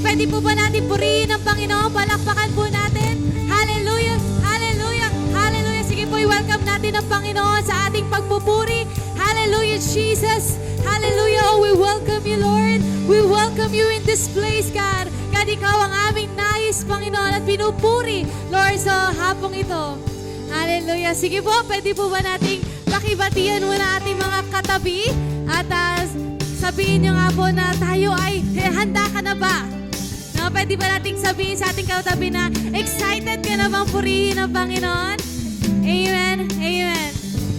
pwede po ba natin purihin ang Panginoon? Palakpakan po natin. Hallelujah, hallelujah, hallelujah. Sige po, i-welcome natin ang Panginoon sa ating pagpupuri. Hallelujah, Jesus. Hallelujah. Oh, we welcome you, Lord. We welcome you in this place, God. God, ikaw ang aming nais, Panginoon, at pinupuri, Lord, sa hapong ito. Hallelujah. Sige po, pwede po ba nating pakibatian muna ating mga katabi? At sabihin nyo nga po na tayo ay handa ka na ba? No, pwede ba nating sabihin sa ating katabi na excited ka na bang purihin ang Panginoon? Amen. Amen.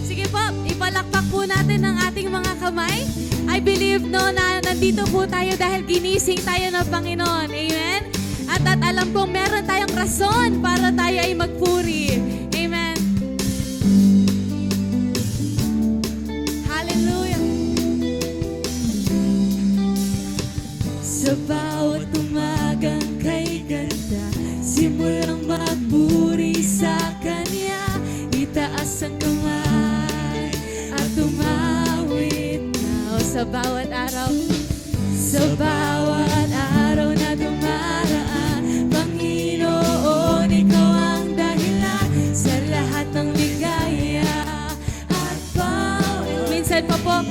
Sige po, ipalakpak po natin ang ating mga kamay. I believe no na nandito po tayo dahil ginising tayo ng Panginoon. Amen. At alam pong meron tayong rason para tayo ay magpuri. Amen. Hallelujah. Sa bawat umagang kay ganda, simulang magpuri sa Kanya. Itaas ang kamay at tumawid na. O sa bawat araw, sa bawat araw na dumaraan, Panginoon, ikaw ang dahilan sa lahat ng ligaya at bawat. Minsan pa po,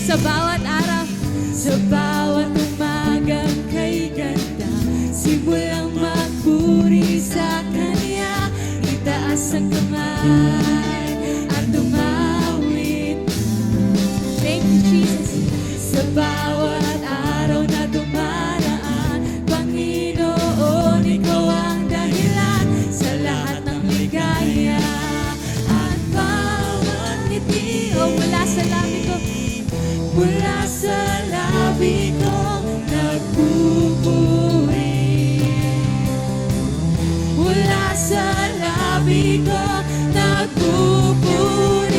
sa bawat araw, sa bawat umagang kay ganda, simulang magpuri sa Kanya. Itaas ang kamay at tumawid na. Thank you, Jesus. Sa bawat araw na dumaraan, Panginoon, ikaw ang dahilan sa lahat ng ligaya at bawat ngiti. O mula sa labi ko, mula sa labi ko, nagpupuri. Mula sa labi ko, nagpupuri.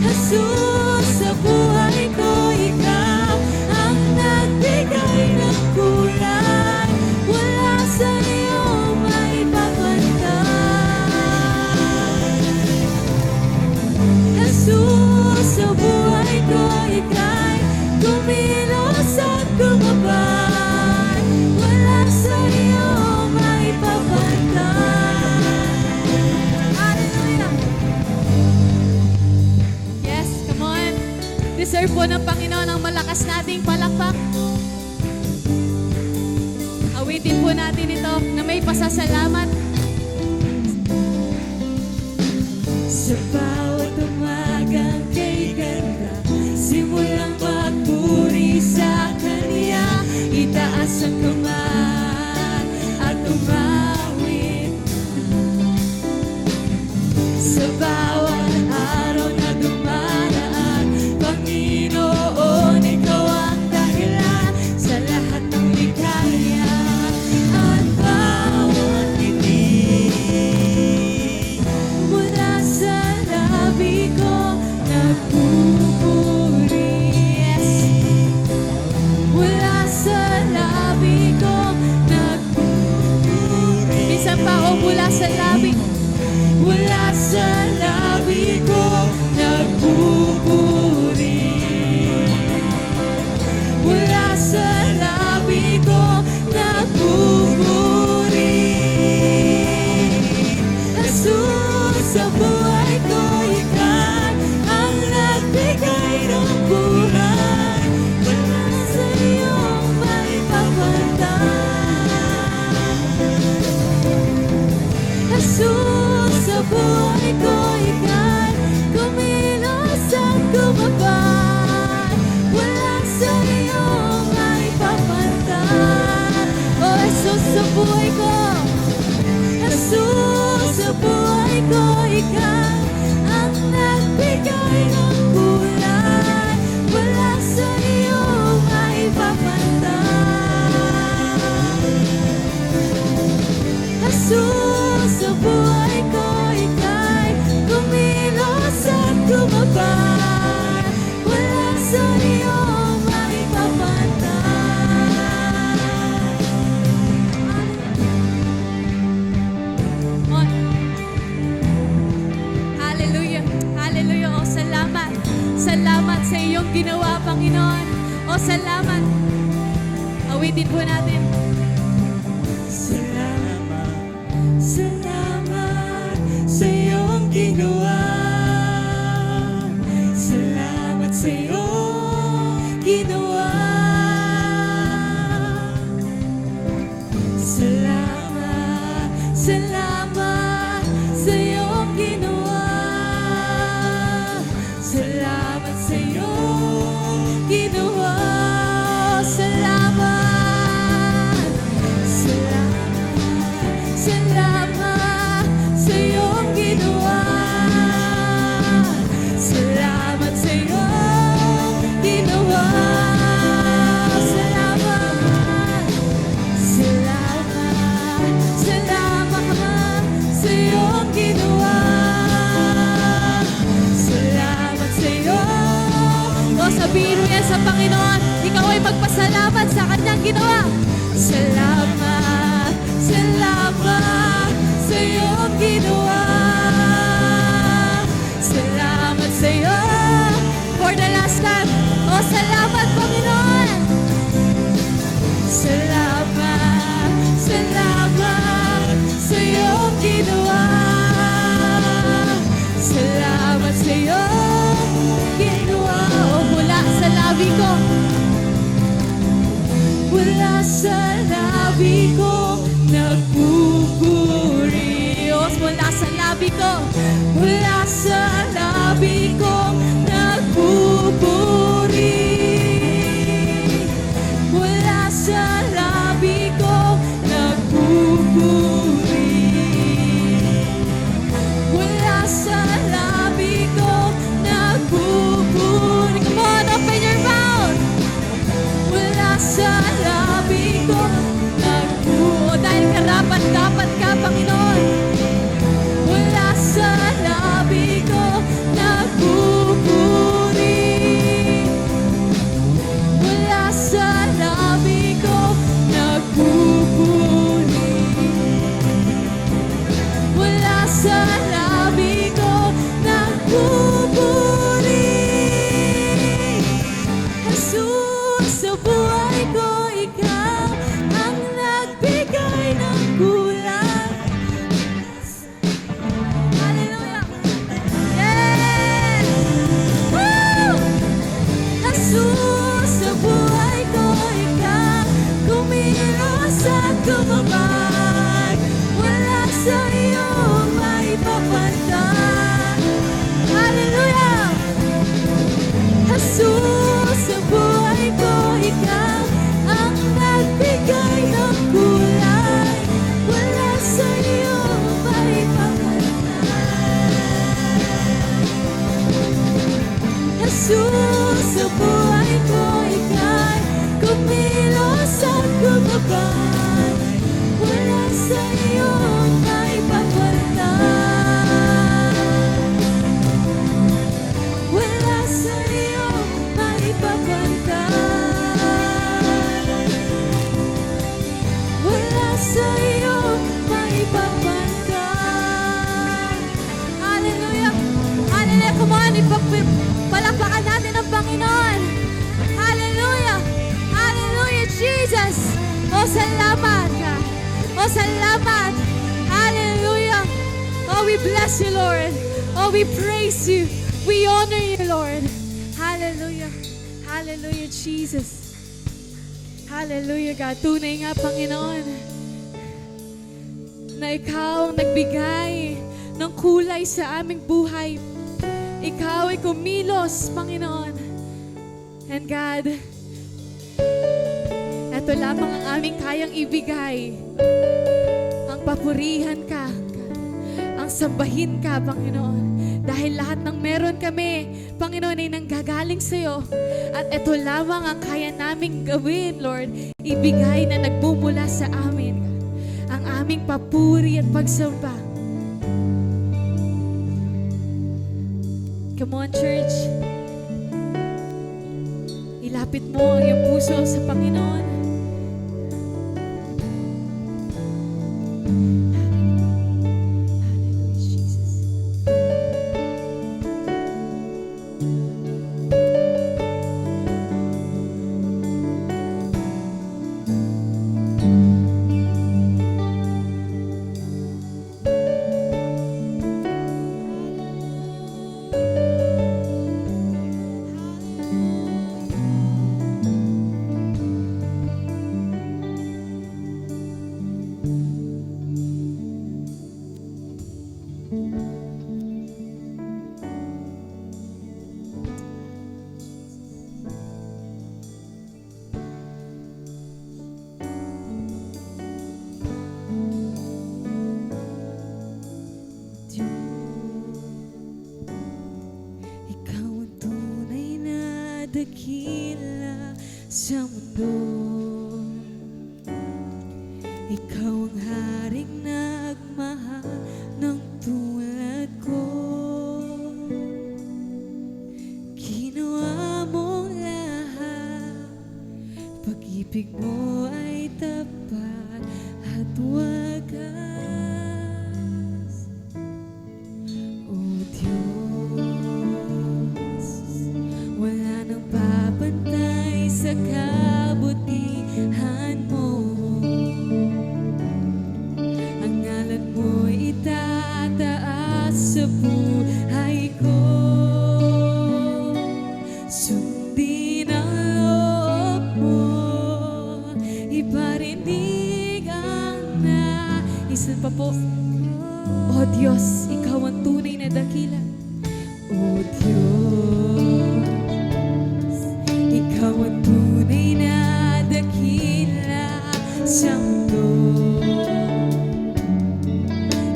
Jesus, sa buhay ko, ikaw ang nagbigay ng kulay. Wala sa iyo maipapantay. Jesus, sa buhay ko, ika'y kumilos at gumabay. Wala sa iyo maipapantay. Hallelujah! Yes, come on. Deserve po ng Panginoon ang malakas nating palakpak. Awitin po natin ito na may pasasalamat. Sa bawat umagang kay ganda, simulang magpuri sa Kanya. Itaas ang kamay at tumawid sa bawat araw na dumaraan, Panginoon, ikaw ang dahilan sa lahat ng ligaya at bawat ngiti. Mula sa labi ko, nagpupuri. Yes. Mula sa labi ko, nagpupuri. Minsan pa, o mula sa labi. Mula sa labi ko, nagpupuri. Mula sa labi ko, nagpupuri. Jesus, sa buhay ko, ikaw ang nagbigay ng buhay. Wala sa iyong maipapantay. Jesus, awitin po natin. Salamat, salamat sa iyong ginawa. Salamat sa iyong ginawa. Salamat, salamat sa iyong ginawa. Salamat sa iyong ginawa. Salamat, salamat, salamat sa iyong ginawa. Salamat sa iyong ginawa. Salamat, salamat, salamat sa iyong ginawa. Salamat sa iyo. O sabihin mo yan sa Panginoon, ikaw ay magpasalamat sa kanyang ginawa. Salamat, salamat sa iyong ginawa. Salamat sa iyo. For the last time, o salamat Panginoon. Salamat, salamat sa iyong ginawa. Salamat sa iyong ginawa. O mula sa labi ko, Wala sa labi ko nagpupuri. o mula sa labi ko, Wala sa labi ko nagpupuri. Wala sa labi ko nagpupuri. Wala sa labi ko nagpupuri. come on, open your mouth. Wala sa labi ko O dahil karapat-dapat ka, Panginoon. Wala sa labi ko nagpupuri. Wala sa labi ko nagpupuri. Wala sa labi ko nagpupuri. Jesus, sa buhay ko ikaw ang nagbigay ng kulay. Hallelujah. Yes! Woo! Jesus, sa buhay ko ikaw kumilos at kumabay. Wala sa iyo may papantay. Hallelujah! Jesus, sa buhay ko ikaw ang nagbigay ng kulay. Wala sa iyo may papantay. Jesus, sa buhay ko ika'y kumilos at kumabay. Wala sa iyo may papantay. Wala sa iyo may papantay. Wala sa iyo may papantay. Hallelujah! Hallelujah! Come on, palakpakan natin ang Panginoon. Hallelujah! Hallelujah, Jesus! O salamat ka! O salamat! Hallelujah! Oh, we bless you, Lord. Oh, we praise you. We honor you, Lord. Hallelujah! Hallelujah, Jesus! Hallelujah, God. Tunay nga, Panginoon, na ikaw ang nagbigay ng kulay sa aming buhay. Ikaw ay kumilos, Panginoon. And God, ito lamang ang aming kayang ibigay. Ang papurihan ka, ang sambahin ka, Panginoon. Dahil lahat ng meron kami, Panginoon, ay nanggagaling sa iyo. At ito lamang ang kaya naming gawin, Lord. Ibigay na nagmumula sa amin. Ang aming papuri at pagsamba. Come on, church. Ilapit mo ang iyong puso sa Panginoon. Hallelujah, Jesus. sa mundo. Ikaw ang haring nagmahal ng tulad ko. Ginawa mong lahat, pag-ibig mo ay tapat at wagas. O Diyos, wala nang babantay sa kabutihan mo. Ang ngalan mo itataas sa buhay ko. Sundin ang loob mo, iparinig ang nais. Pa po. O Diyos, ikaw ang tunay na dakila. O Diyos, ikaw ang tunay na dakila sa mundo.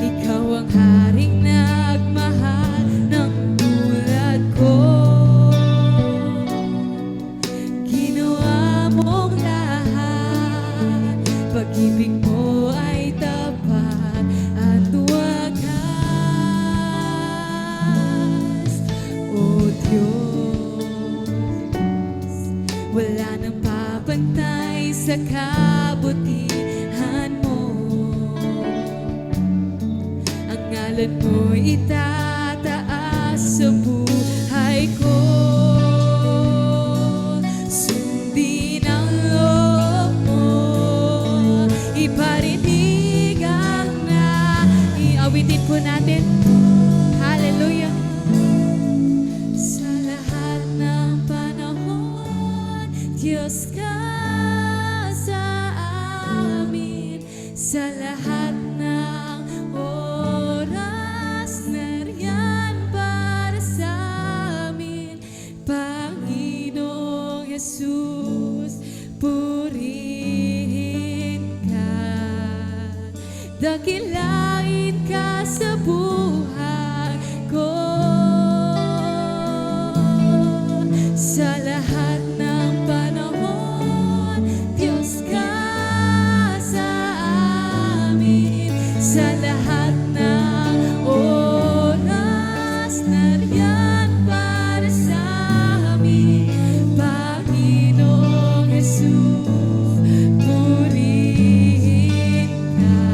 Ikaw ang haring nagmahal ng tulad ko. Ginawa mong lahat, pag-ibig mo ay tapat at wagas. O Diyos, wala nang babantay sa kabutihan mo. Ang ngalan mo itataas sa buhay ko. Sundin ang loob mo, iparinig ang iawitin po natin. Hallelujah. Sa lahat ng panahon, Diyos ka sa amin. Sa lahat ng oras, nariyan para sa amin. Panginoong Jesus, purihin ka. Dakilain ka sa buhay ko. Sa lahat ng panahon, Diyos ka sa amin. Sa lahat ng oras, nariyan para sa amin. Panginoong Jesus, purihin ka.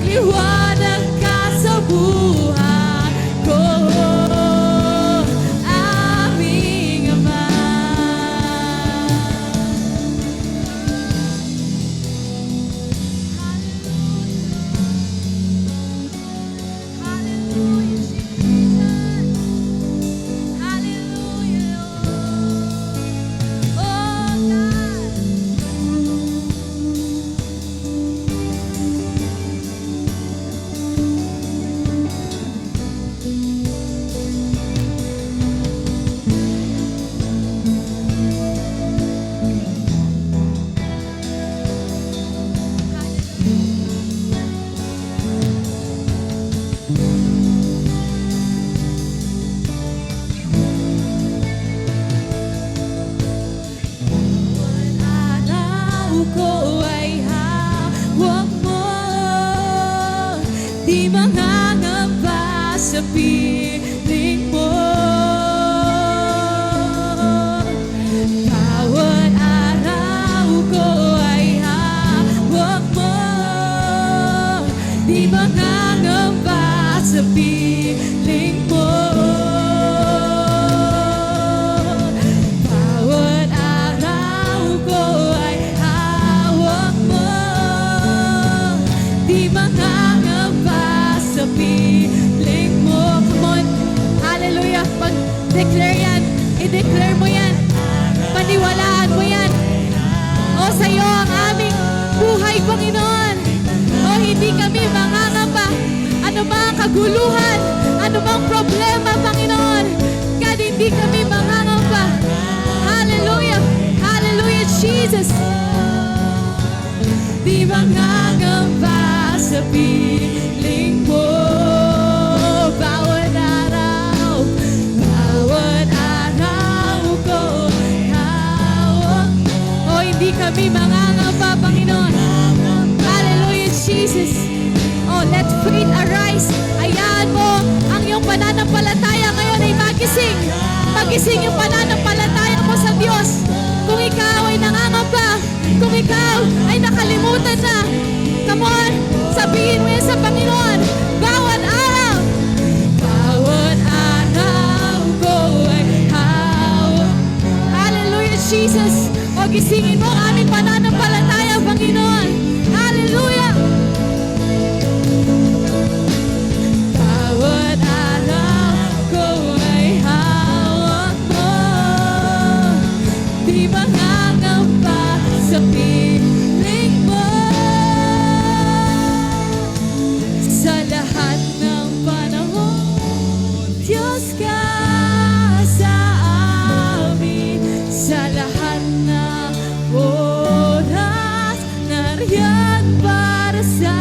Magliwanag ka sa buhay ko, aming Ama. Hallelujah, Jesus. Hallelujah, Lord. Oh, God. Araw ko ay hawak mo, di mangangamba sa piling mo. Bawat araw ko ay hawak mo, di mangangamba sa piling mo. Bawat araw ko ay hawak mo, di mangangamba sa piling mo. Come on, hallelujah. Pag-declare yan, i-declare mo yan, paniwalaan mo yan. O sa'yo ang aming buhay, Panginoon. O hindi kami mangangamba. Ano mang kaguluhan, ano mang problema, Panginoon. God, hindi kami mangangamba. Hallelujah, hallelujah, Jesus. Di mangangamba sa piling mo. Bawat araw ko ay hawak mo. O hindi kami mangangamba, Panginoon. Hallelujah, Jesus. Oh, let faith arise. Hayaan mo ang iyong pananampalataya ngayon ay magising. Magising yung pananampalataya mo sa Diyos. Kung ikaw ay nangangamba, kung ikaw ay nakalimutan na, come on, sabihin mo yan sa Panginoon. Bawat araw ko ay hawak. Hallelujah, Jesus. O gisingin mo ang aming pananampalataya, Panginoon. Hallelujah. Bawat araw ko ay hawak mo, di mangangamba sa piling mo. Sa lahat ng panahon, Diyos ka sa amin. Sa lahat ng oras, nariyan para sa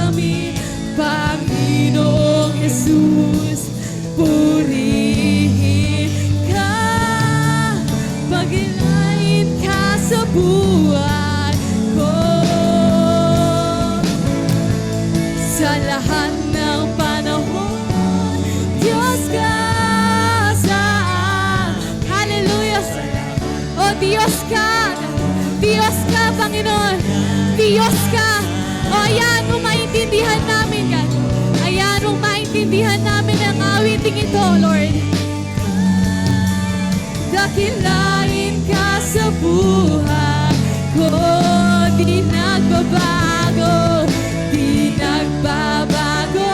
amin. Panginoong Jesus, purihin ka, paglain ka sa buhay ko. Sa lahat ng panahon, Diyos ka sa amin. Hallelujah. O Diyos ka, Panginoon. Diyos ka. O ayan mo maintindihan namin yan. Ayan mo maintindihan namin ang awiting ito, Lord. Dakilain ka sa buhay ko, di nagbabago, di nagbabago.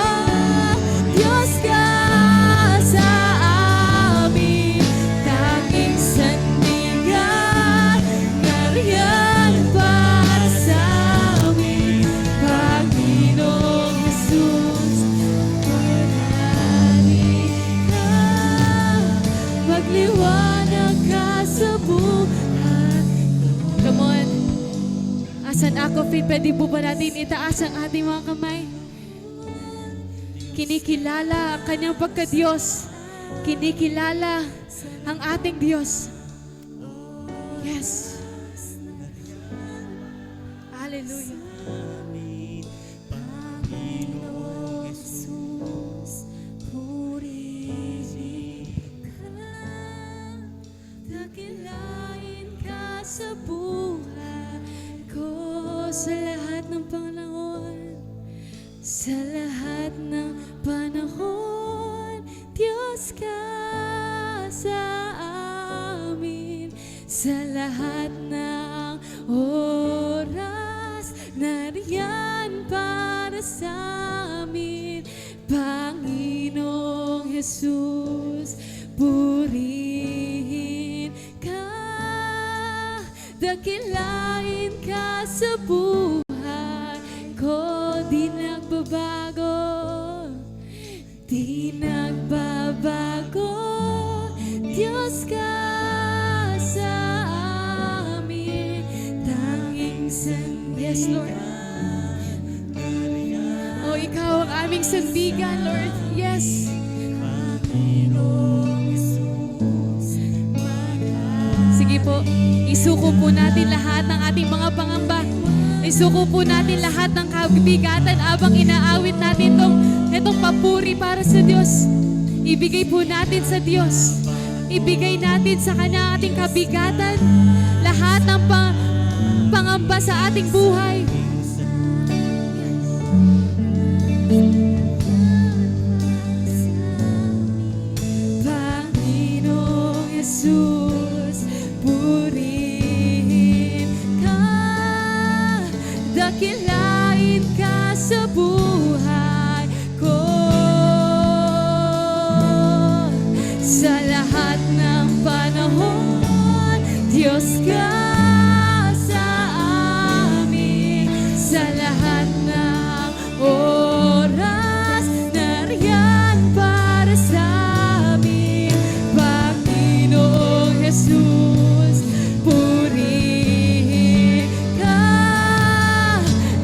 Diyos ka sa amin, tanging sandigan, nariyan para sa amin. Panginoong Jesus, paglarin ka, magliwanag ka sa buhay. Come on. Asan ako, Faith? Pwede po ba natin itaas ang ating mga kamay? Kinikilala ang kanyang pagka-Diyos. Kinikilala ang ating Diyos. Yes. Hallelujah. Panginoong Jesus, purihin ka, dakilain ka sa buhay ko. Sa lahat ng panahon, Sa lahat ng panahon, Diyos ka sa amin. Sa lahat ng oras, nariyan para sa amin. Panginoong Jesus, purihin ka, dakilain ka sa buhay ko. Di nagbabago, di nagbabago, Diyos ka sa amin. Tanging yes, Lord. Oh, ikaw ang aming sandigan, Lord. Yes. Sige po, isuko po natin lahat ng ating mga pangamba. Isuko po natin lahat ng kabigatan abang inaawit natin itong papuri para sa Diyos. Ibigay po natin sa Diyos. Ibigay natin sa Kanya ating kabigatan. Lahat ng pangamba sa ating buhay. Panginoong Jesus, purihin ka, dakilain ka sa buhay ko. Sa lahat ng panahon, Diyos ka sa amin. Sa lahat ng oras, nariyan para sa amin. Panginoong Jesus, purihin ka,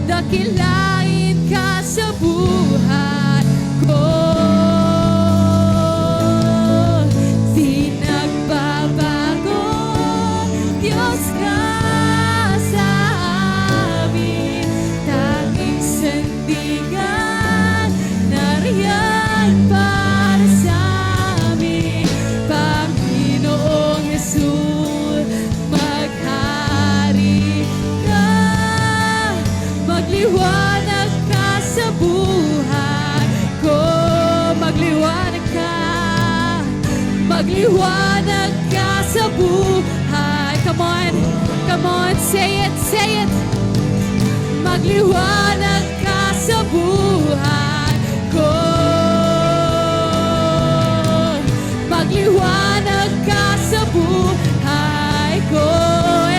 dakilain ka sa buhay ko. Di nagbabago, Diyos ka sa amin. Tanging sandigan, nariyan para sa amin. Panginoong Jesus, maghari ka, magliwanag ka sa buhay ko. Magliwanag ka, magliwanag ka sa buhay. Come on, say it, say it. Magliwanag ka sa buhay ko. Magliwanag ka sa buhay ko,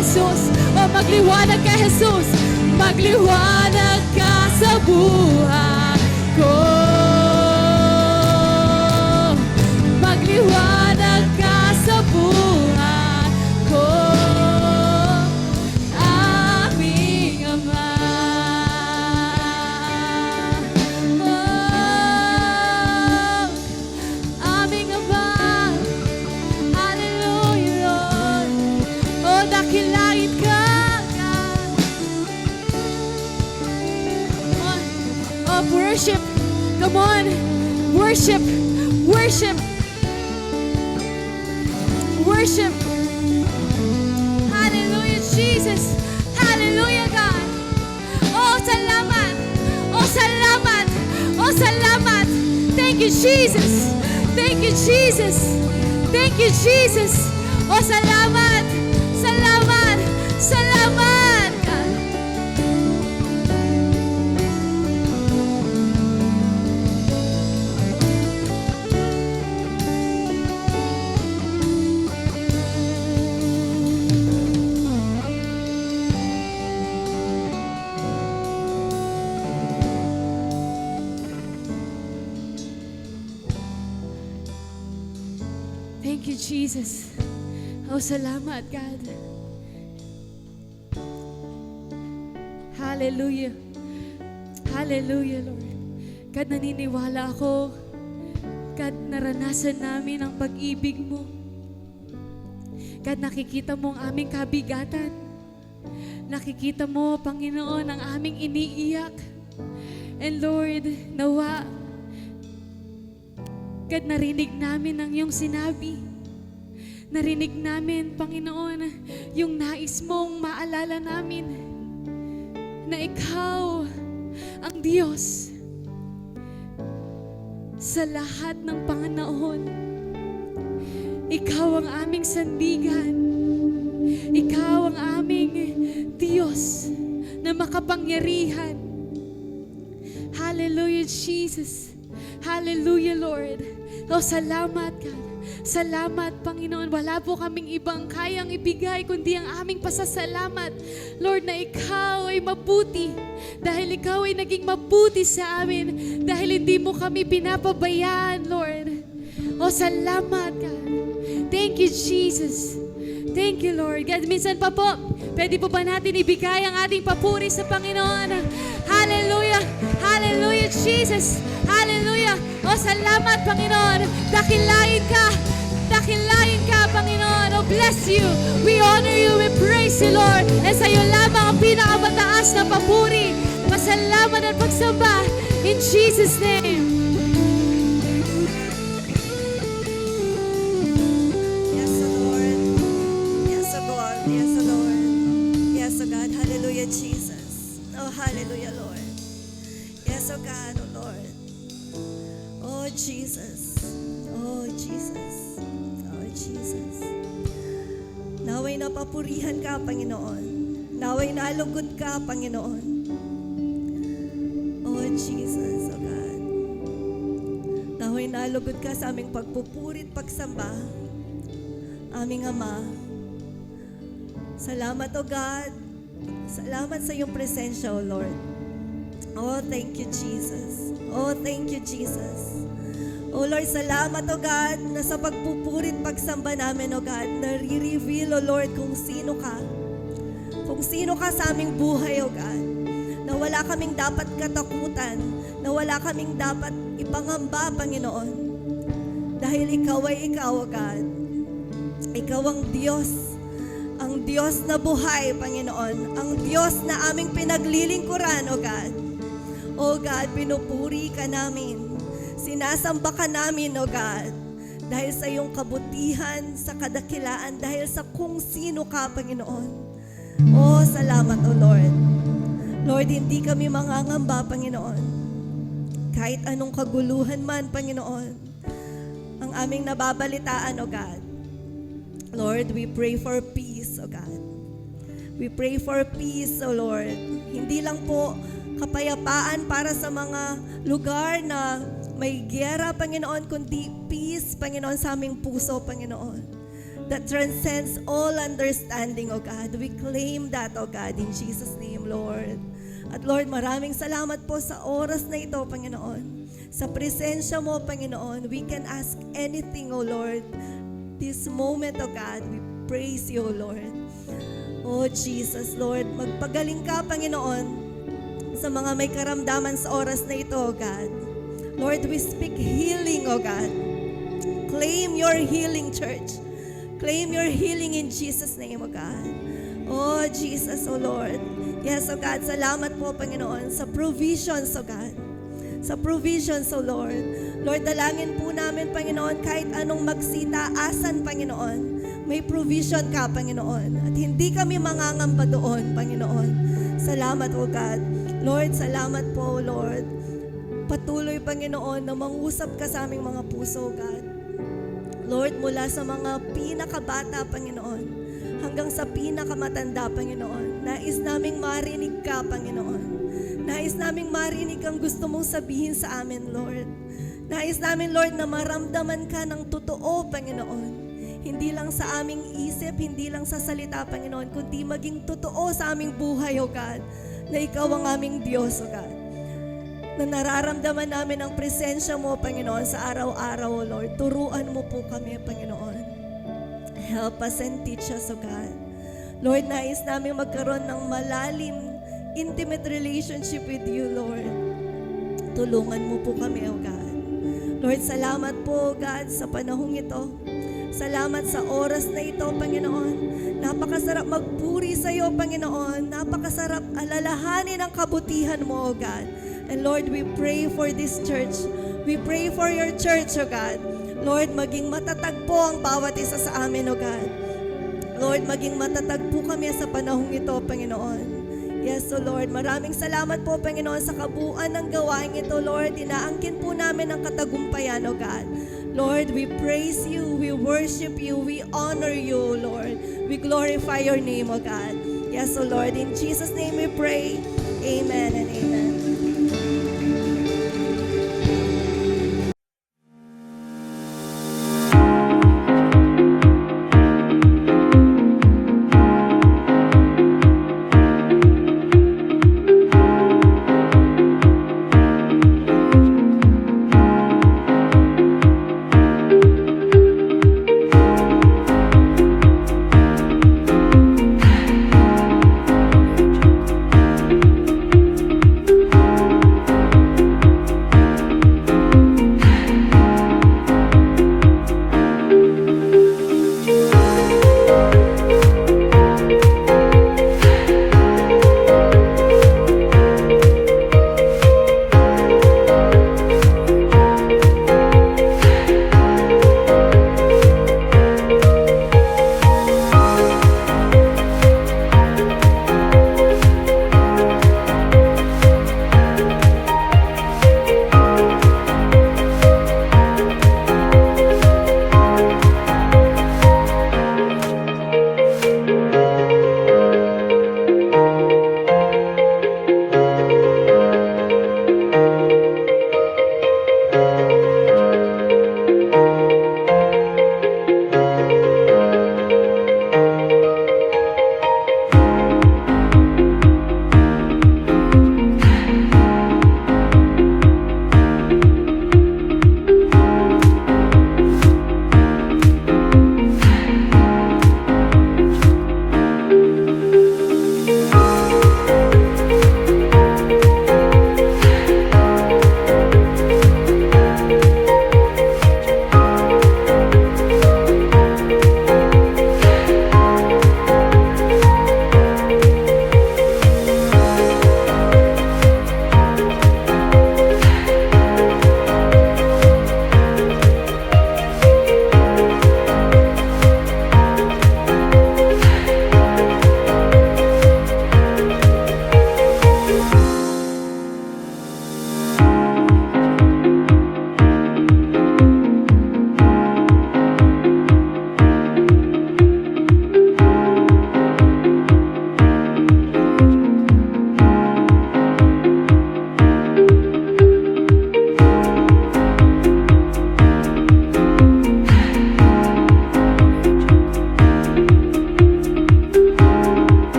Jesus. Oh, magliwanag ka, Jesus. Magliwanag ka sa buhay ko. Magliwanag ka sa buhay ko, aming Ama. Oh, aming Ama. Hallelujah, Lord. Oh, dakilain ka, God. Oh, worship. Come on. Worship. Worship. Worship. Hallelujah, Jesus. Hallelujah, God. Oh, salamat. Oh, salamat. Oh, salamat. Thank you, Jesus. Thank you, Jesus. Thank you, Jesus. Oh, salamat. Salamat. Salamat, God. Thank you, Jesus. Oh, salamat, God. Hallelujah. Hallelujah, Lord. God, naniniwala ako. God, naranasan namin ang pag-ibig mo. God, nakikita mo ang aming kabigatan. Nakikita mo, Panginoon, ang aming iniiyak. And Lord, nawa, God, narinig namin ang iyong sinabi. Narinig namin, Panginoon, yung nais mong maalala namin na ikaw ang Diyos sa lahat ng panganahon. Ikaw ang aming sandigan. Ikaw ang aming Diyos na makapangyarihan. Hallelujah, Jesus. Hallelujah, Lord. O, salamat, God. Salamat, Panginoon. Wala po kaming ibang kayang ibigay kundi ang aming pasasalamat. Lord, na Ikaw ay mabuti. Dahil Ikaw ay naging mabuti sa amin. Dahil hindi mo kami pinapabayaan, Lord. O, salamat, God. Thank you, Jesus. Thank you, Lord. God, minsan pa po, pwede po ba natin ibigay ang ating papuri sa Panginoon? Hallelujah! Hallelujah, Jesus! Hallelujah! O, salamat, Panginoon. Dakilain ka. Dakilain ka, Panginoon. Oh, bless you. We honor you. We praise you, Lord. And sa iyo lamang ang pinakamataas na papuri, pasalamat at pagsamba. In Jesus' name. Yes, O Lord. Yes, O God. Yes, O Lord. Yes, O God. Hallelujah, Jesus. Oh, hallelujah, Lord. Yes, O God, O Lord. Oh, Jesus. Oh, Jesus. Oh, Jesus. Naway napapurihan ka, Panginoon. Naway nalugod ka, Panginoon. Oh, Jesus, oh God. Naway nalugod ka sa aming pagpupurit, pagsamba. Aming Ama. Salamat, O God. Salamat sa iyong presensya, O Lord. Oh, thank you, Jesus. Oh, thank you, Jesus. Oh Lord, salamat, O God, na sa pagpupurit, pagsamba namin, O God, nare-reveal, O Lord, kung sino ka. Kung sino ka sa aming buhay, O God. Na wala kaming dapat katakutan, na wala kaming dapat ipangamba, Panginoon. Dahil ikaw ay ikaw, O God. Ikaw ang Diyos na buhay, Panginoon. Ang Diyos na aming pinaglilingkuran, O God. O God, pinupuri ka namin. Sinasamba ka namin, O God. Dahil sa iyong kabutihan, sa kadakilaan, dahil sa kung sino ka, Panginoon. O, salamat, O Lord. Lord, hindi kami mangangamba, Panginoon. Kahit anong kaguluhan man, Panginoon, ang aming nababalitaan, O God. Lord, we pray for peace, O God. We pray for peace, O Lord. Hindi lang po kapayapaan para sa mga lugar na may giyera, Panginoon, kundi peace, Panginoon, sa aming puso, Panginoon. That transcends all understanding, O God. We claim that, O God, in Jesus' name, Lord. At Lord, maraming salamat po sa oras na ito, Panginoon. Sa presensya mo, Panginoon, we can ask anything, O Lord. This moment, O God, we praise you, O Lord. Oh, Jesus, Lord, magpagaling ka, Panginoon, sa mga may karamdaman sa oras na ito, O God. Lord, we speak healing, O God. Claim your healing, church. Claim your healing in Jesus' name, O God. Oh, Jesus, O Lord. Yes, O God, salamat po, Panginoon, sa provisions, O God. Sa provisions, O Lord. Lord, dalangin po namin, Panginoon, kahit anong magsitaasan, Panginoon, may provision ka, Panginoon. At hindi kami mangangamba doon, Panginoon. Salamat, O God. Lord, salamat po, Lord. Patuloy, Panginoon, na mangusap ka sa aming mga puso, God. Lord, mula sa mga pinakabata, Panginoon, hanggang sa pinakamatanda, Panginoon, nais naming marinig ka, Panginoon. Nais naming marinig ang gusto mong sabihin sa amin, Lord. Nais namin, Lord, na maramdaman ka ng totoo, Panginoon. Hindi lang sa aming isip, hindi lang sa salita, Panginoon, kundi maging totoo sa aming buhay, O God, na ikaw ang aming Diyos, O God. Na nararamdaman namin ang presensya mo, Panginoon, sa araw-araw, O Lord. Turuan mo po kami, Panginoon. Help us and teach us, O God. Lord, nais namin magkaroon ng malalim, intimate relationship with you, Lord. Tulungan mo po kami, O God. Lord, salamat po, God, sa panahong ito. Salamat sa oras na ito, Panginoon. Napakasarap magpuri sa iyo, Panginoon. Napakasarap alalahanin ang kabutihan mo, O God. And Lord, we pray for this church. We pray for your church, O God. Lord, maging matatag po ang bawat isa sa amin, O God. Lord, maging matatag po kami sa panahong ito, Panginoon. Yes, O Lord. Maraming salamat po, Panginoon, sa kabuuan ng gawain ito, Lord. Inaangkin po namin ang katagumpayan, O God. Lord, we praise you, we worship you, we honor you, Lord. We glorify your name, O God. Yes, O Lord. In Jesus' name we pray. Amen and amen.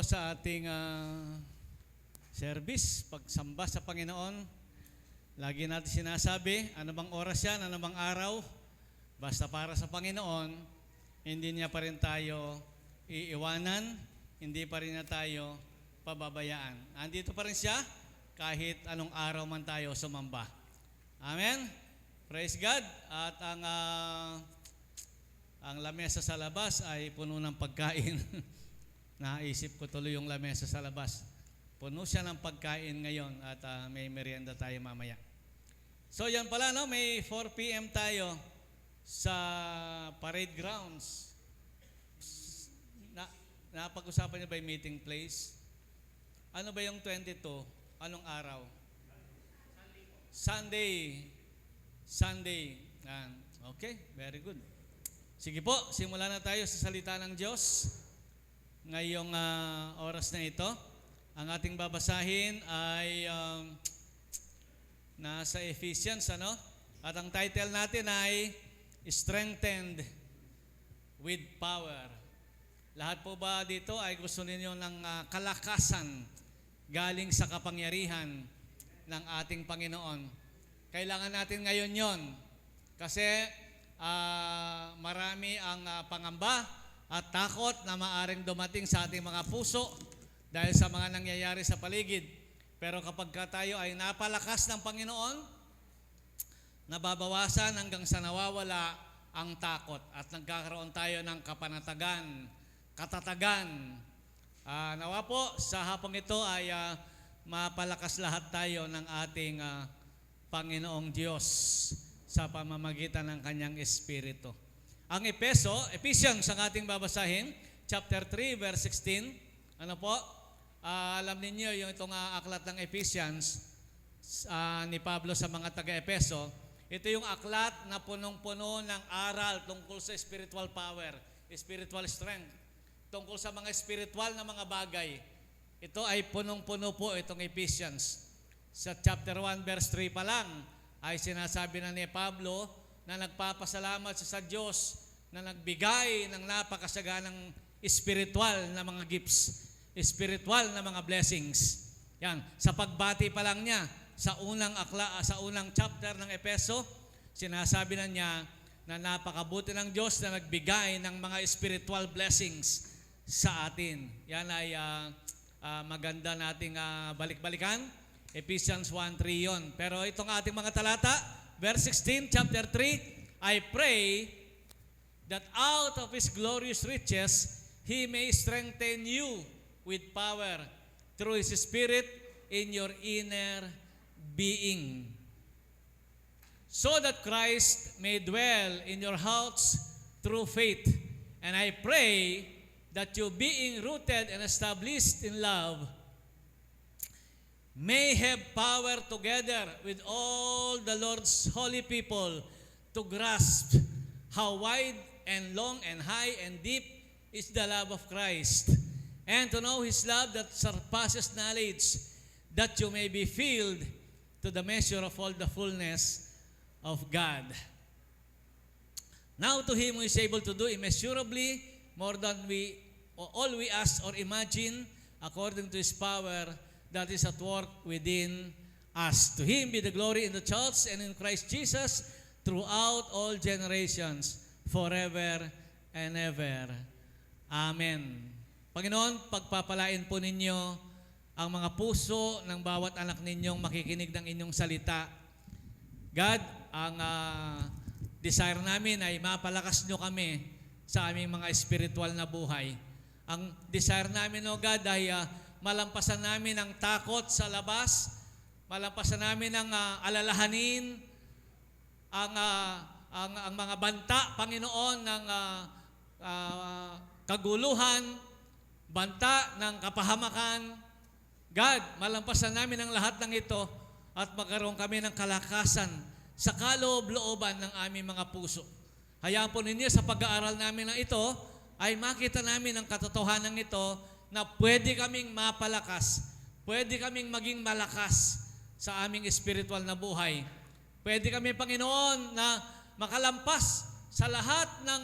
sa ating service, pagsamba sa Panginoon. Lagi natin sinasabi, ano bang oras yan, ano bang araw, basta para sa Panginoon, hindi niya pa rin tayo iiwanan, hindi pa rin niya tayo pababayaan. Andito pa rin siya kahit anong araw man tayo sumamba. Amen? Praise God. At ang lamesa sa labas ay puno ng pagkain. Naisip ko tuloy yung lamesa sa labas. Puno siya ng pagkain ngayon at may merienda tayo mamaya. So yan pala, no? May 4 p.m. tayo sa parade grounds. Napag-usapan niyo ba yung meeting place? Ano ba yung 22? Anong araw? Sunday. Sunday. Okay, very good. Sige po, simulan na tayo sa salita ng Diyos. Ngayong oras na ito, ang ating babasahin ay nasa Ephesians, ano? At ang title natin ay Strengthened with Power. Lahat po ba dito ay gusto ninyo ng kalakasan galing sa kapangyarihan ng ating Panginoon? Kailangan natin ngayon yon kasi marami ang pangamba at takot na maaring dumating sa ating mga puso dahil sa mga nangyayari sa paligid. Pero kapag tayo ay napalakas ng Panginoon, nababawasan hanggang sa nawawala ang takot at nagkakaroon tayo ng kapanatagan, katatagan. Nawa po, sa hapong ito ay mapalakas lahat tayo ng ating Panginoong Diyos sa pamamagitan ng Kanyang Espiritu. Ang Ephesians ang ating babasahin, chapter 3, verse 16. Ano po? Alam niyo yung itong aklat ng Ephesians ni Pablo sa mga taga-Epeso. Ito yung aklat na punong-puno ng aral tungkol sa spiritual power, spiritual strength, tungkol sa mga spiritual na mga bagay. Ito ay punong-puno po itong Ephesians. Sa chapter 1 verse 3 pa lang ay sinasabi na ni Pablo na nagpapasalamat siya sa Diyos na nagbigay ng napakasaganang spiritual na mga gifts, spiritual na mga blessings. Yan, sa pagbati pa lang niya sa unang chapter ng Epeso, sinasabi na niya na napakabuti ng Diyos na nagbigay ng mga spiritual blessings sa atin. Yan ay maganda nating balik-balikan. Ephesians 1:3 yon. Pero itong ating mga talata, verse 16, chapter 3, I pray that out of His glorious riches, He may strengthen you with power through His Spirit in your inner being, so that Christ may dwell in your hearts through faith. And I pray that you, being rooted and established in love, may have power together with all the Lord's holy people to grasp how wide and long and high and deep is the love of Christ, and to know His love that surpasses knowledge, that you may be filled to the measure of all the fullness of God. Now to Him who is able to do immeasurably more than all we ask or imagine, according to His power that is at work within us. To Him be the glory in the church and in Christ Jesus throughout all generations, forever and ever. Amen. Panginoon, pagpapalain po ninyo ang mga puso ng bawat anak ninyong makikinig ng inyong salita. God, ang desire namin ay mapalakas nyo kami sa aming mga spiritual na buhay. Ang desire namin, O God, ay malampasan namin ang takot sa labas, malampasan namin ang alalahanin, ang mga banta, Panginoon, ng kaguluhan, banta ng kapahamakan. God, malampasan namin ang lahat ng ito at magkaroon kami ng kalakasan sa kaloob-looban ng aming mga puso. Hayaan po ninyo sa pag-aaral namin ng ito ay makita namin ang katotohanan ito na pwede kaming mapalakas, pwede kaming maging malakas sa aming spiritual na buhay. Pwede kami, Panginoon, na makalampas sa lahat ng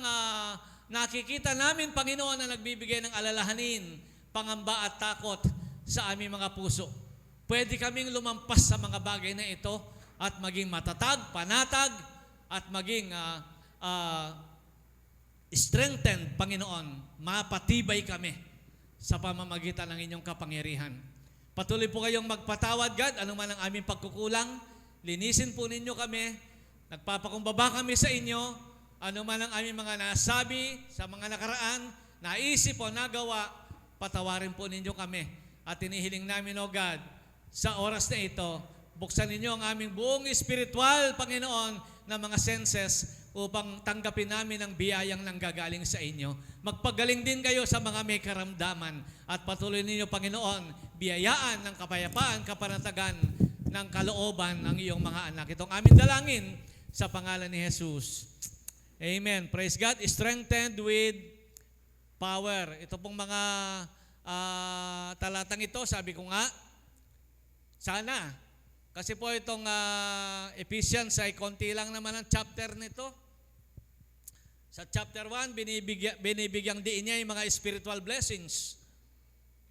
nakikita namin, Panginoon, na nagbibigay ng alalahanin, pangamba at takot sa aming mga puso. Pwede kaming lumampas sa mga bagay na ito at maging matatag, panatag, at maging strengthened, Panginoon. Mapatibay kami sa pamamagitan ng inyong kapangyarihan. Patuloy po kayong magpatawad, God, anuman ang aming pagkukulang. Linisin po ninyo kami. Nagpapakumbaba kami sa inyo. Anuman ang aming mga nasabi sa mga nakaraan, naisip o nagawa, patawarin po ninyo kami. At tinihiling namin, O God, sa oras na ito, buksan ninyo ang aming buong spiritual, Panginoon, na mga senses upang tanggapin namin ang biyayang nanggagaling sa inyo. Magpagaling din kayo sa mga may karamdaman at patuloy ninyo, Panginoon, biyayaan ng kapayapaan, kapanatagan ng kalooban ng iyong mga anak. Itong aming dalangin sa pangalan ni Jesus. Amen. Praise God. Strengthened with power. Ito pong mga talatang ito, sabi ko nga, sana. Kasi po itong Ephesians ay konti lang naman ang chapter nito. Sa chapter 1, binibigyang diin niya yung mga spiritual blessings.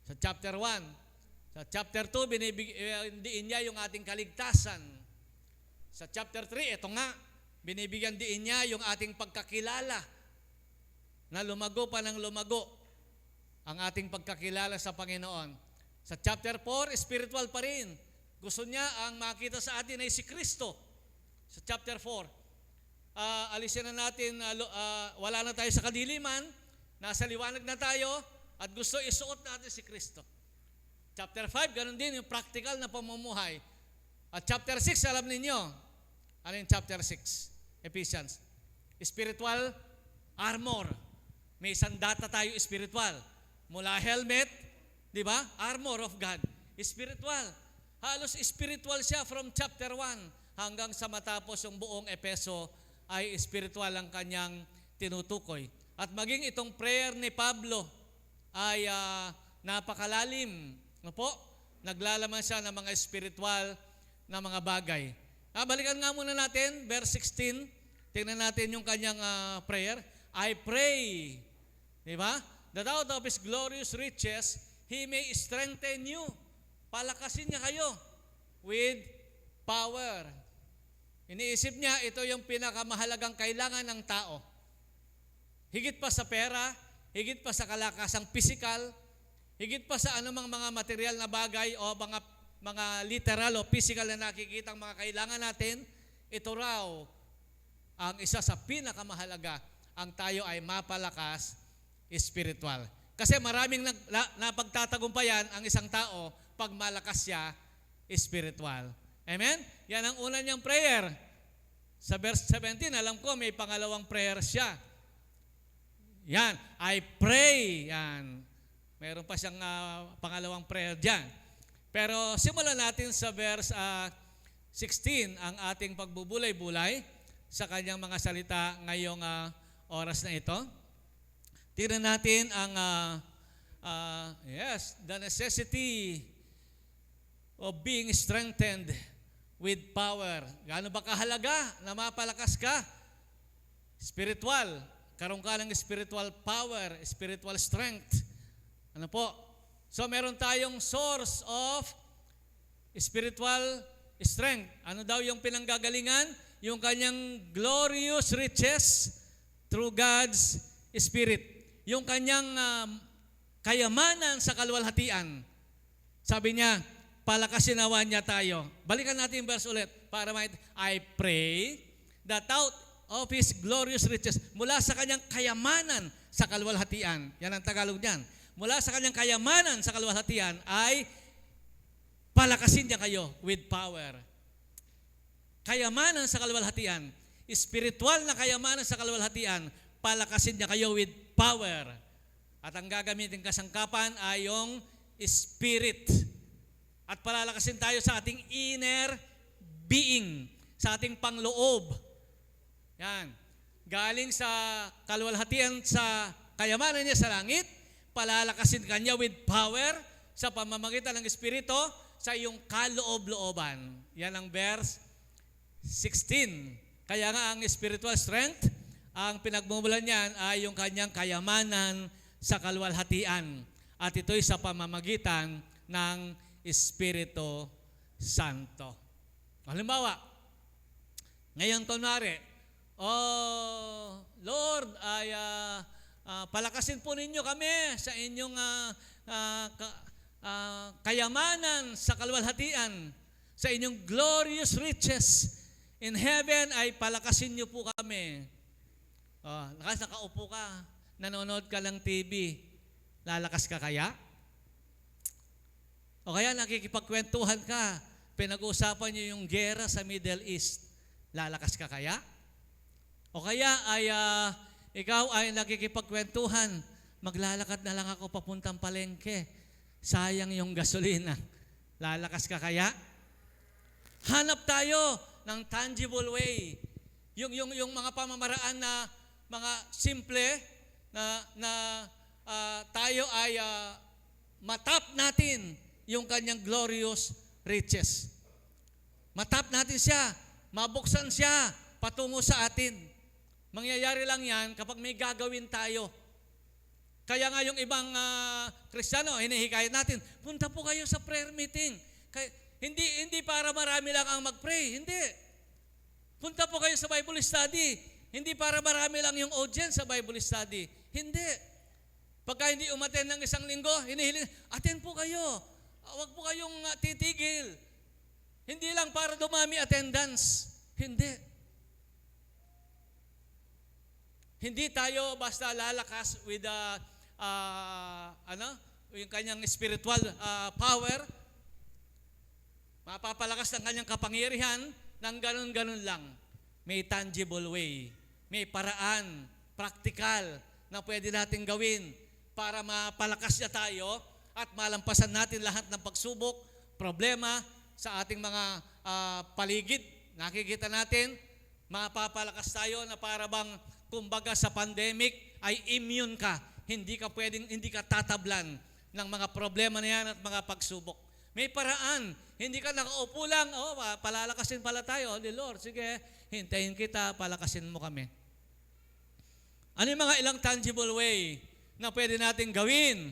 Sa chapter 1. Sa chapter 2, binibigyan diin niya yung ating kaligtasan. Sa chapter 3, ito nga, binibigyan diin niya yung ating pagkakilala na lumago pa ng lumago ang ating pagkakilala sa Panginoon. Sa chapter 4, spiritual pa rin. Gusto niya ang makita sa atin ay si Kristo. Sa chapter 4, alisin na natin, wala na tayo sa kadiliman, nasa liwanag na tayo, at gusto isuot natin si Kristo. Chapter 5, ganun din yung practical na pamumuhay. At chapter 6, alam ninyo, ano yung chapter 6? Ephesians. Spiritual armor. May sandata tayo spiritual. Mula helmet, di ba? Armor of God. Spiritual. Halos spiritual siya from chapter 1 hanggang sa matapos yung buong Epeso ay spiritual ang kanyang tinutukoy. At maging itong prayer ni Pablo ay napakalalim. Ano po? Naglalaman siya ng mga spiritual na mga bagay. Balikan nga muna natin, verse 16. Tingnan natin yung kanyang prayer. I pray, di ba? That out of His glorious riches, He may strengthen you. Palakasin niya kayo with power. Iniisip niya, ito yung pinakamahalagang kailangan ng tao. Higit pa sa pera, higit pa sa kalakasang pisikal, higit pa sa anumang mga material na bagay o mga literal o physical na nakikita ang mga kailangan natin, ito raw ang isa sa pinakamahalaga, ang tayo ay mapalakas spiritual. Kasi maraming napagtatagumpayan ang isang tao pag malakas siya spiritual. Amen? Yan ang una niyang prayer. Sa verse 17, alam ko may pangalawang prayer siya. Yan, I pray. Yan. Meron pa siyang pangalawang prayer dyan. Pero simulan natin sa verse 16 ang ating pagbubulay-bulay sa kanyang mga salita ngayong oras na ito. Tingnan natin ang the necessity of being strengthened with power. Gaano ba kahalaga na mapalakas ka? Spiritual. Karoon ka ng spiritual power, spiritual strength. Ano po? So meron tayong source of spiritual strength. Ano daw yung pinanggagalingan? Yung kanyang glorious riches through God's Spirit. Yung kanyang kayamanan sa kaluwalhatian. Sabi niya, palakasin nawa niya tayo. Balikan natin yung verse ulit para I pray that out of His glorious riches, mula sa kanyang kayamanan sa kaluwalhatian. Yan ang Tagalog niyan. Mula sa kanyang kayamanan sa kaluwalhatian ay palakasin niya kayo with power. Kayamanan sa kaluwalhatian, spiritual na kayamanan sa kaluwalhatian, palakasin niya kayo with power. At ang gagamitin kasangkapan ay yung spirit. At palalakasin tayo sa ating inner being, sa ating pangloob. Yan. Galing sa kaluwalhatian sa kayamanan niya sa langit, palalakasin kanya with power sa pamamagitan ng Espiritu sa iyong kaloob-looban. Yan ang verse 16. Kaya nga ang spiritual strength, ang pinagmumulan niyan ay yung kanyang kayamanan sa kaluwalhatian. At ito'y sa pamamagitan ng Espiritu Santo. Halimbawa, ngayon kunwari, Lord, ay palakasin po ninyo kami sa inyong kayamanan sa kaluwalhatian, sa inyong glorious riches in heaven ay palakasin niyo po kami. Nakaupo ka, nanonood ka ng TV, lalakas ka kaya? O kaya nakikipagkwentuhan ka, pinag-uusapan niyo yung gera sa Middle East. Lalakas ka kaya? O kaya ay ikaw ay nakikipagkwentuhan, maglalakad na lang ako papuntang palengke. Sayang yung gasolina. Lalakas ka kaya? Hanap tayo ng tangible way. Yung mga pamamaraan na mga simple na tayo ay matap natin yung kanyang glorious riches. Matap natin siya, mabuksan siya patungo sa atin. Mangyayari lang yan kapag may gagawin tayo. Kaya nga yung ibang Kristiyano, hinihikayat natin, punta po kayo sa prayer meeting. Hindi para marami lang ang mag-pray. Hindi. Punta po kayo sa Bible study. Hindi para marami lang yung audience sa Bible study. Hindi. Pagka hindi umattend ng isang linggo, hinihiling, attend po kayo. Huwag po kayong titigil. Hindi lang para dumami attendance. Hindi. Hindi tayo basta lalakas with yung kanyang spiritual power. Mapapalakas ng kanyang kapangyarihan ng ganun-ganun lang. May tangible way. May paraan, practical, na pwede natin gawin para mapalakas niya tayo at malampasan natin lahat ng pagsubok, problema sa ating mga paligid. Nakikita natin, mapapalakas tayo na para bang kumbaga sa pandemic ay immune ka. Hindi ka tatablan ng mga problema na yan at mga pagsubok. May paraan. Hindi ka nakaupo lang, palalakasin pala tayo. O, Lord, sige, hintayin kita, palakasin mo kami. Ano yung mga ilang tangible way na pwede natin gawin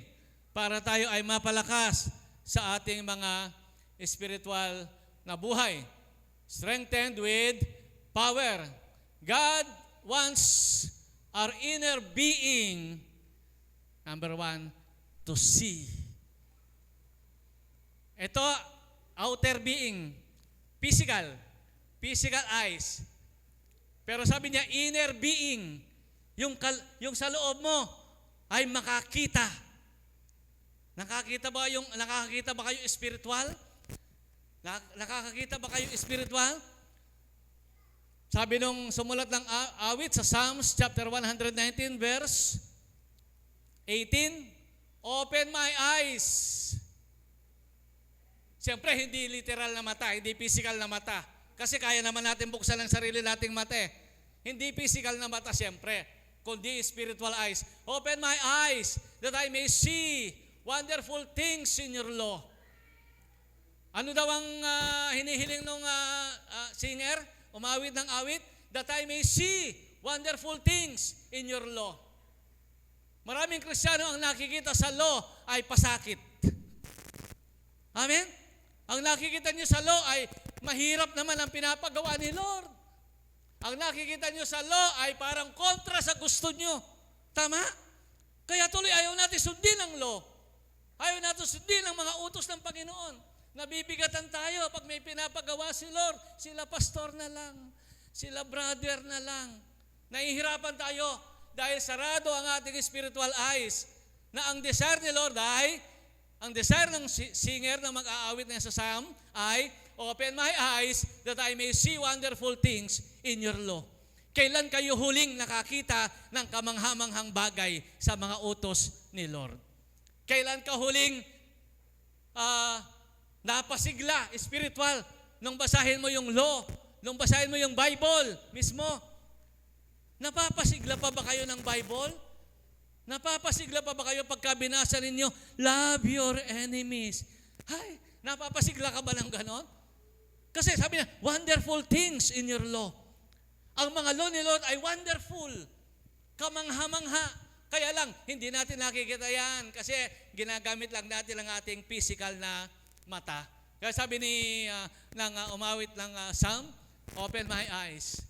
para tayo ay mapalakas sa ating mga spiritual na buhay? Strengthened with power. God wants our inner being, number 1, to see. Ito, outer being, physical eyes. Pero sabi niya, inner being, yung sa loob mo ay makakita. Nakakita ba kayo spiritual? Nakakakita ba kayo spiritual? Sabi nung sumulat ng awit sa Psalms chapter 119 verse 18, open my eyes. Siyempre, hindi literal na mata, hindi physical na mata. Kasi kaya naman natin buksan ang sarili nating mata. Hindi physical na mata, siyempre, kundi spiritual eyes. Open my eyes that I may see wonderful things in your law. Ano daw ang hinihiling ng singer? Umawit ng awit? That I may see wonderful things in your law. Maraming Kristiyano ang nakikita sa law ay pasakit. Amen? Ang nakikita nyo sa law ay mahirap naman ang pinapagawa ni Lord. Ang nakikita nyo sa law ay parang kontra sa gusto nyo. Tama? Kaya tuloy ayaw natin sundin ang law. Ayaw natin sundin ang mga utos ng Panginoon. Nabibigatan tayo pag may pinapagawa si Lord. Sila pastor na lang. Sila brother na lang. Nahihirapan tayo dahil sarado ang ating spiritual eyes na ang desire ni Lord ay, ang desire ng singer na mag-aawit na sa Psalm ay, open my eyes that I may see wonderful things in your law. Kailan kayo huling nakakita ng kamanghamanghang bagay sa mga utos ni Lord? Kailan ka huling napasigla, spiritual, nung basahin mo yung law, nung basahin mo yung Bible mismo? Napapasigla pa ba kayo ng Bible? Napapasigla pa ba kayo pagka binasa ninyo, love your enemies? Hay, napapasigla ka ba ng ganon? Kasi sabi niya, wonderful things in your law. Ang mga law ni Lord ay wonderful. Kamangha-mangha. Kaya lang, hindi natin nakikita yan kasi ginagamit lang natin ang ating physical na mata. Kaya sabi ng umawit ng Psalm, open my eyes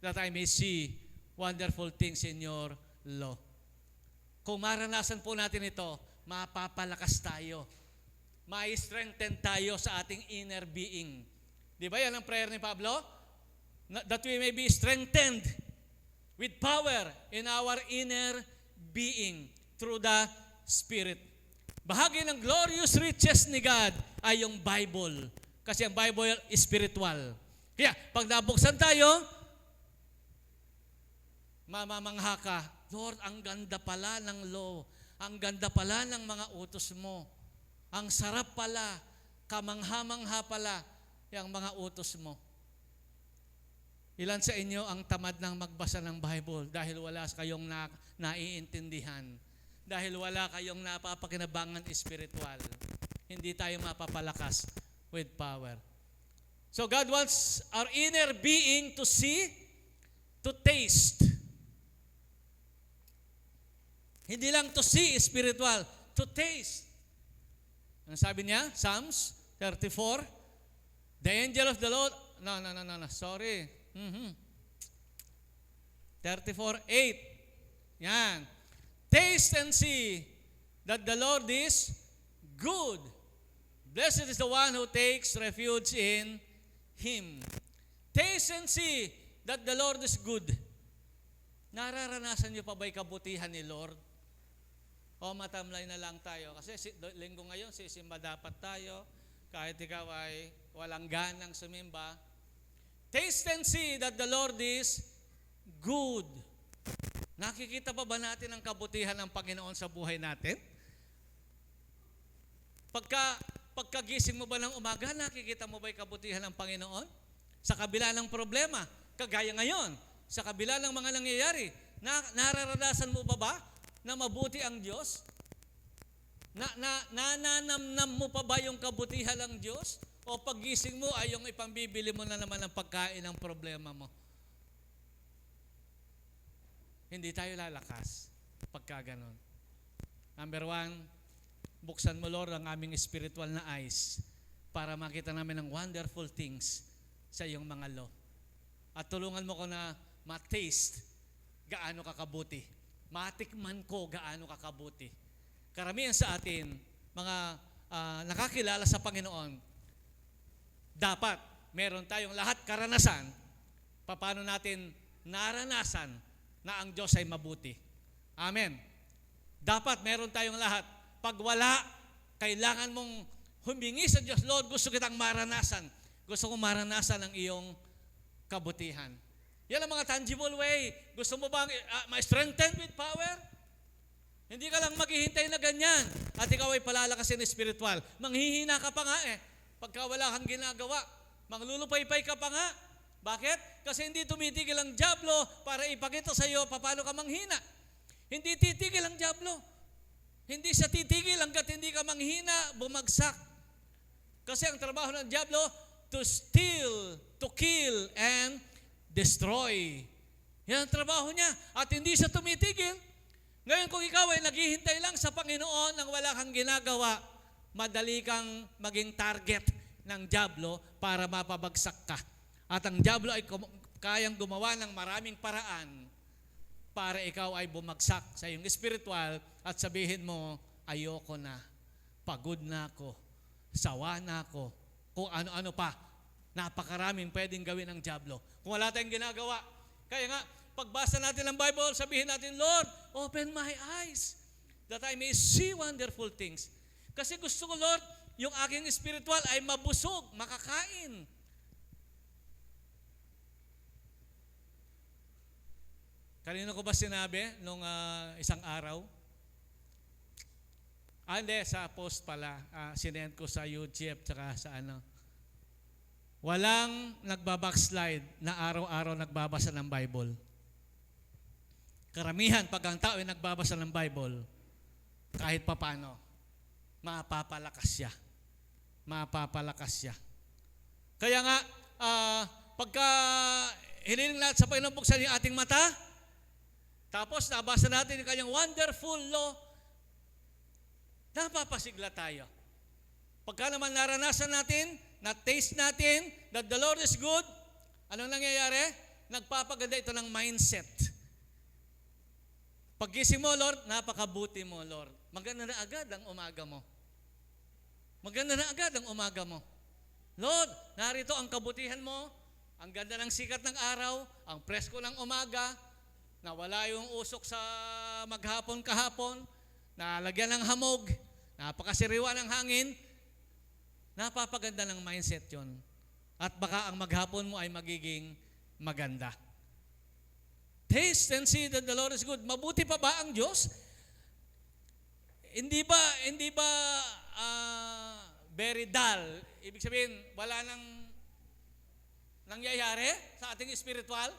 that I may see wonderful things in your law. Kung maranasan po natin ito, mapapalakas tayo. Mai-strengthen tayo sa ating inner being. Di ba yan ang prayer ni Pablo? That we may be strengthened with power in our inner being through the Spirit. Bahagi ng glorious riches ni God ay yung Bible. Kasi ang Bible spiritual. Kaya, pag nabuksan tayo, mamamangha ka, Lord, ang ganda pala ng law. Ang ganda pala ng mga utos mo. Ang sarap pala, kamangha-mangha pala yung mga utos mo. Ilan sa inyo ang tamad ng magbasa ng Bible dahil wala kayong naiintindihan? Dahil wala kayong napapakinabangan spiritual. Hindi tayo mapapalakas with power. So God wants our inner being to see, to taste. Hindi lang to see spiritual, to taste. Ang sabi niya, Psalms 34, the angel of the Lord, no, sorry. 34:8. Yan. Taste and see that the Lord is good. Blessed is the one who takes refuge in Him. Taste and see that the Lord is good. Nararanasan niyo pa ba'y kabutihan ni Lord? O matamlay na lang tayo? Kasi linggo ngayon, sisimba dapat tayo. Kahit ikaw ay walang ganang sumimba. Taste and see that the Lord is good. Nakikita pa ba natin ang kabutihan ng Panginoon sa buhay natin? Pagkagising mo ba ng umaga, nakikita mo ba yung kabutihan ng Panginoon? Sa kabila ng problema, kagaya ngayon, sa kabila ng mga nangyayari, nararanasan mo ba na mabuti ang Diyos? Nananamnam mo pa ba yung kabutihan ng Diyos? O paggising mo ay yung ipambibili mo na naman ng pagkain ng problema mo? Hindi tayo lalakas pagka ganon. Number 1, buksan mo, Lord, ang aming spiritual na eyes para makita namin ang wonderful things sa iyong mga law. At tulungan mo ko na ma-taste gaano kakabuti. Matikman ko gaano kakabuti. Karamihan sa atin, mga nakakilala sa Panginoon, dapat meron tayong lahat karanasan paano natin naranasan na ang Diyos ay mabuti. Amen. Dapat meron tayong lahat. Pag wala, kailangan mong humingi sa Diyos, Lord, gusto kitang maranasan. Gusto kong maranasan ang iyong kabutihan. Yan ang mga tangible way. Gusto mo bang ma-strengthen with power? Hindi ka lang maghihintay na ganyan at ikaw ay palalakasin spiritual. Manghihina ka pa nga pagka wala kang ginagawa. Manglulupaypay ka pa nga. Bakit? Kasi hindi tumitigil ang dyablo para ipakita sa iyo paano ka manghina. Hindi titigil ang dyablo. Hindi siya titigil hanggat hindi ka manghina, bumagsak. Kasi ang trabaho ng dyablo, to steal, to kill, and destroy. Yan ang trabaho niya. At hindi siya tumitigil. Ngayon kung ikaw ay naghihintay lang sa Panginoon nang wala kang ginagawa, madali kang maging target ng dyablo para mapabagsak ka. At ang dyablo ay kayang gumawa ng maraming paraan para ikaw ay bumagsak sa iyong spiritual at sabihin mo, ayoko na, pagod na ako, sawa na ako, kung ano-ano pa. Napakaraming pwedeng gawin ng dyablo. Kung wala tayong ginagawa. Kaya nga, pagbasa natin ng Bible, sabihin natin, Lord, open my eyes that I may see wonderful things. Kasi gusto ko, Lord, yung aking spiritual ay mabusog, makakain. Kanino ko ba sinabi nung isang araw? Hindi, sa post pala. Sinend ko sa YouTube tsaka sa ano. Walang nagbabackslide na araw-araw nagbabasa ng Bible. Karamihan, pag ang tao ay nagbabasa ng Bible, kahit papano, mapapalakas siya. Mapapalakas siya. Kaya nga, pagka hiniling natin sa Panginoon buksan yung ating mata, tapos nabasa natin yung kanyang wonderful law, napapasigla tayo. Pagka naman naranasan natin, na-taste natin that the Lord is good, anong nangyayari? Nagpapaganda ito ng mindset. Paggising mo, Lord, napakabuti mo, Lord. Maganda na agad ang umaga mo. Maganda na agad ang umaga mo. Lord, narito ang kabutihan mo, ang ganda ng sikat ng araw, ang presko ng umaga, nawala yung usok sa maghapon kahapon, nalagyan ng hamog, napakasiriwa ng hangin, napapaganda ng mindset yon. At baka ang maghapon mo ay magiging maganda. Taste and see that the Lord is good. Mabuti pa ba ang Diyos? Hindi ba very dull? Ibig sabihin, wala nang nangyayari sa ating spiritual?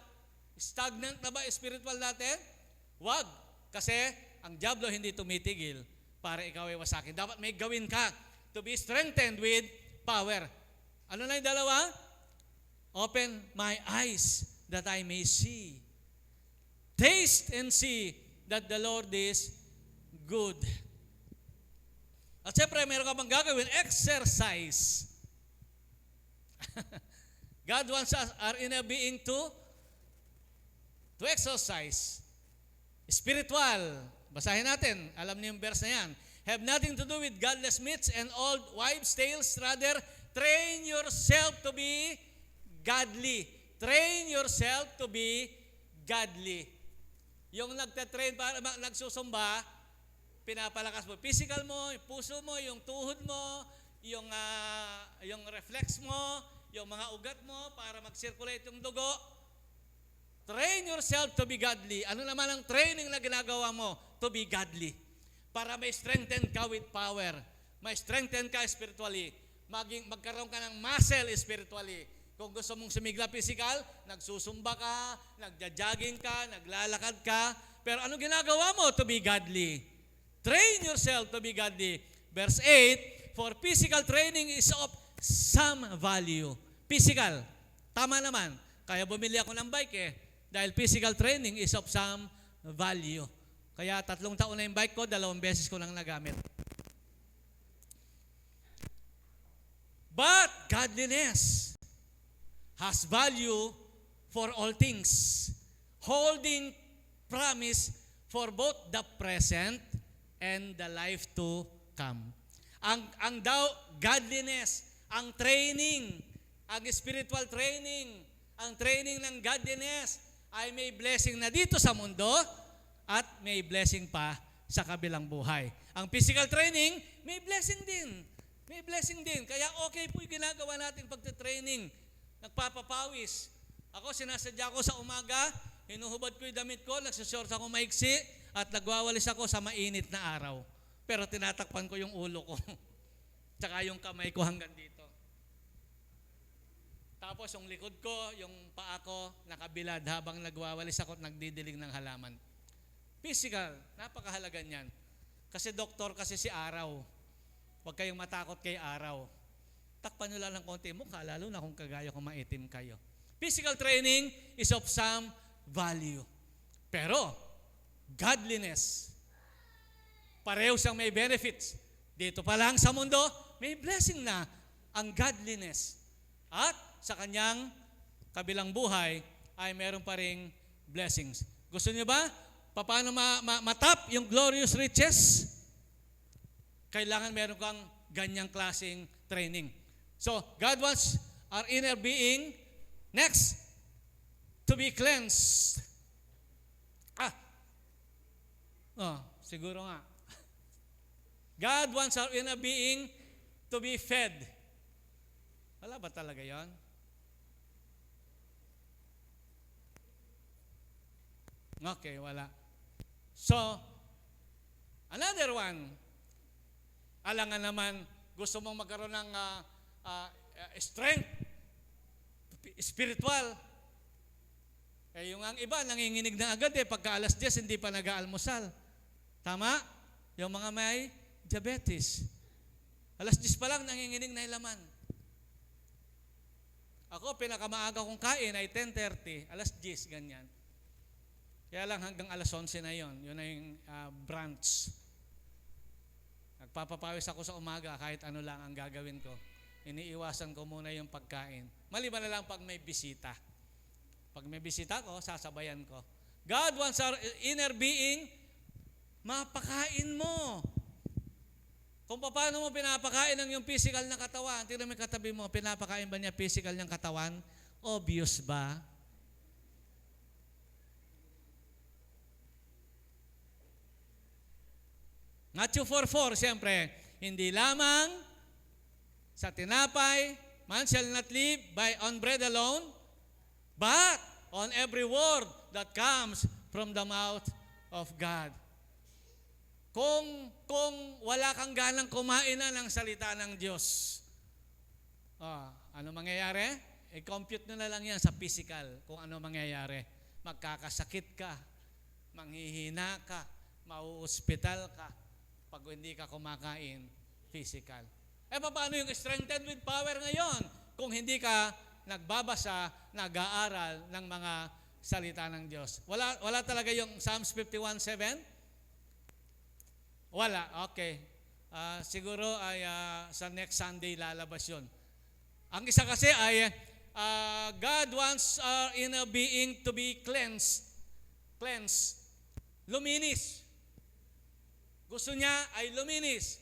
Stagnant na ba spiritual natin? Wag. Kasi ang diablo hindi tumitigil para ikaw ay wasakin. Dapat may gawin ka to be strengthened with power. Ano na yung dalawa? Open my eyes that I may see. Taste and see that the Lord is good. At siyempre, meron ka bang gagawin? Exercise. God wants us, our inner being to exercise. Spiritual. Basahin natin. Alam niyo yung verse na yan. Have nothing to do with godless myths and old wives' tales. Rather, train yourself to be godly. Train yourself to be godly. Yung nagtatrain para nagsusumba, pinapalakas mo. Physical mo, yung puso mo, yung tuhod mo, yung reflex mo, yung mga ugat mo para mag-circulate yung dugo. Train yourself to be godly. Ano naman ang training na ginagawa mo? To be godly. Para may strengthen ka with power. May strengthen ka spiritually. Magkaroon ka ng muscle spiritually. Kung gusto mong sumigla physical, nagsusumba ka, nagja-jogging ka, naglalakad ka. Pero ano ginagawa mo to be godly? Train yourself to be godly. Verse 8, for physical training is of some value. Physical, tama naman. Kaya bumili ako ng bike dahil physical training is of some value. Kaya 3 taon na yung bike ko, 2 beses ko lang nagamit. But godliness has value for all things, holding promise for both the present and the life to come. Ang godliness, ang training, ang spiritual training, ang training ng godliness ay may blessing na dito sa mundo at may blessing pa sa kabilang buhay. Ang physical training, may blessing din. May blessing din. Kaya okay po yung ginagawa natin pagte-training. Nagpapapawis. Ako, sinasadya ko sa umaga, hinuhubad ko yung damit ko, nagsushort ako maiksi, at nagwawalis ako sa mainit na araw. Pero tinatakpan ko yung ulo ko. Tsaka yung kamay ko hanggang dito. Tapos yung likod ko, yung paa ko, nakabilad habang nagwawalis ako at nagdidilig ng halaman. Physical, napakahalaga niyan. Kasi doktor kasi si araw. Huwag kayong matakot kay araw. Takpan nyo lang ng konti mukha, lalo na kung kagaya kung maitim kayo. Physical training is of some value. Pero, godliness, pareho siyang may benefits. Dito pa lang sa mundo, may blessing na ang godliness. At sa kanyang kabilang buhay, ay meron pa ring blessings. Gusto niyo ba? Paano matap yung glorious riches? Kailangan meron kang ganyang klaseng training. So, God wants our inner being, next, to be cleansed. Siguro nga. God wants our inner being to be fed. Wala ba talaga yon? Okay, wala. So, another one, alangan naman, gusto mong magkaroon ng strength, spiritual. Yung ang iba, nanginginig na agad pagka 10:00, hindi pa nag-aalmusal. Tama? Yung mga may diabetes. 10:00 pa lang, nanginginig na yung laman. Ako, pinakamaaga kong kain ay 10:30, 10:00, ganyan. Kaya lang hanggang 11:00 na yon. Yun na yung brunch. Nagpapapawis ako sa umaga kahit ano lang ang gagawin ko. Iniiwasan ko muna yung pagkain. Maliban na lang pag may bisita. Pag may bisita ko, sasabayan ko. God wants our inner being, mapakain mo. Kung paano mo pinapakain ang yung physical na katawan, tingnan mo yung katabi mo, pinapakain ba niya physical niyang katawan? Obvious ba? Matthew 4:4, siyempre, Hindi lamang sa tinapay, man shall not live by on bread alone, but on every word that comes from the mouth of God. Kung wala kang ganang kumain na ng salita ng Diyos, ano mangyayari? I-compute na lang yan sa physical kung ano mangyayari. Magkakasakit ka, manghihina ka, mauospital ka pag hindi ka kumakain physical. Paano yung strengthened with power ngayon kung hindi ka nagbabasa, nag-aaral ng mga salita ng Diyos? Wala talaga yung Psalms 51:7? Wala, okay. Siguro ay sa next Sunday lalabas yun. Ang isa kasi ay God wants our inner being to be cleansed. Luminis. Gusto niya ay luminis.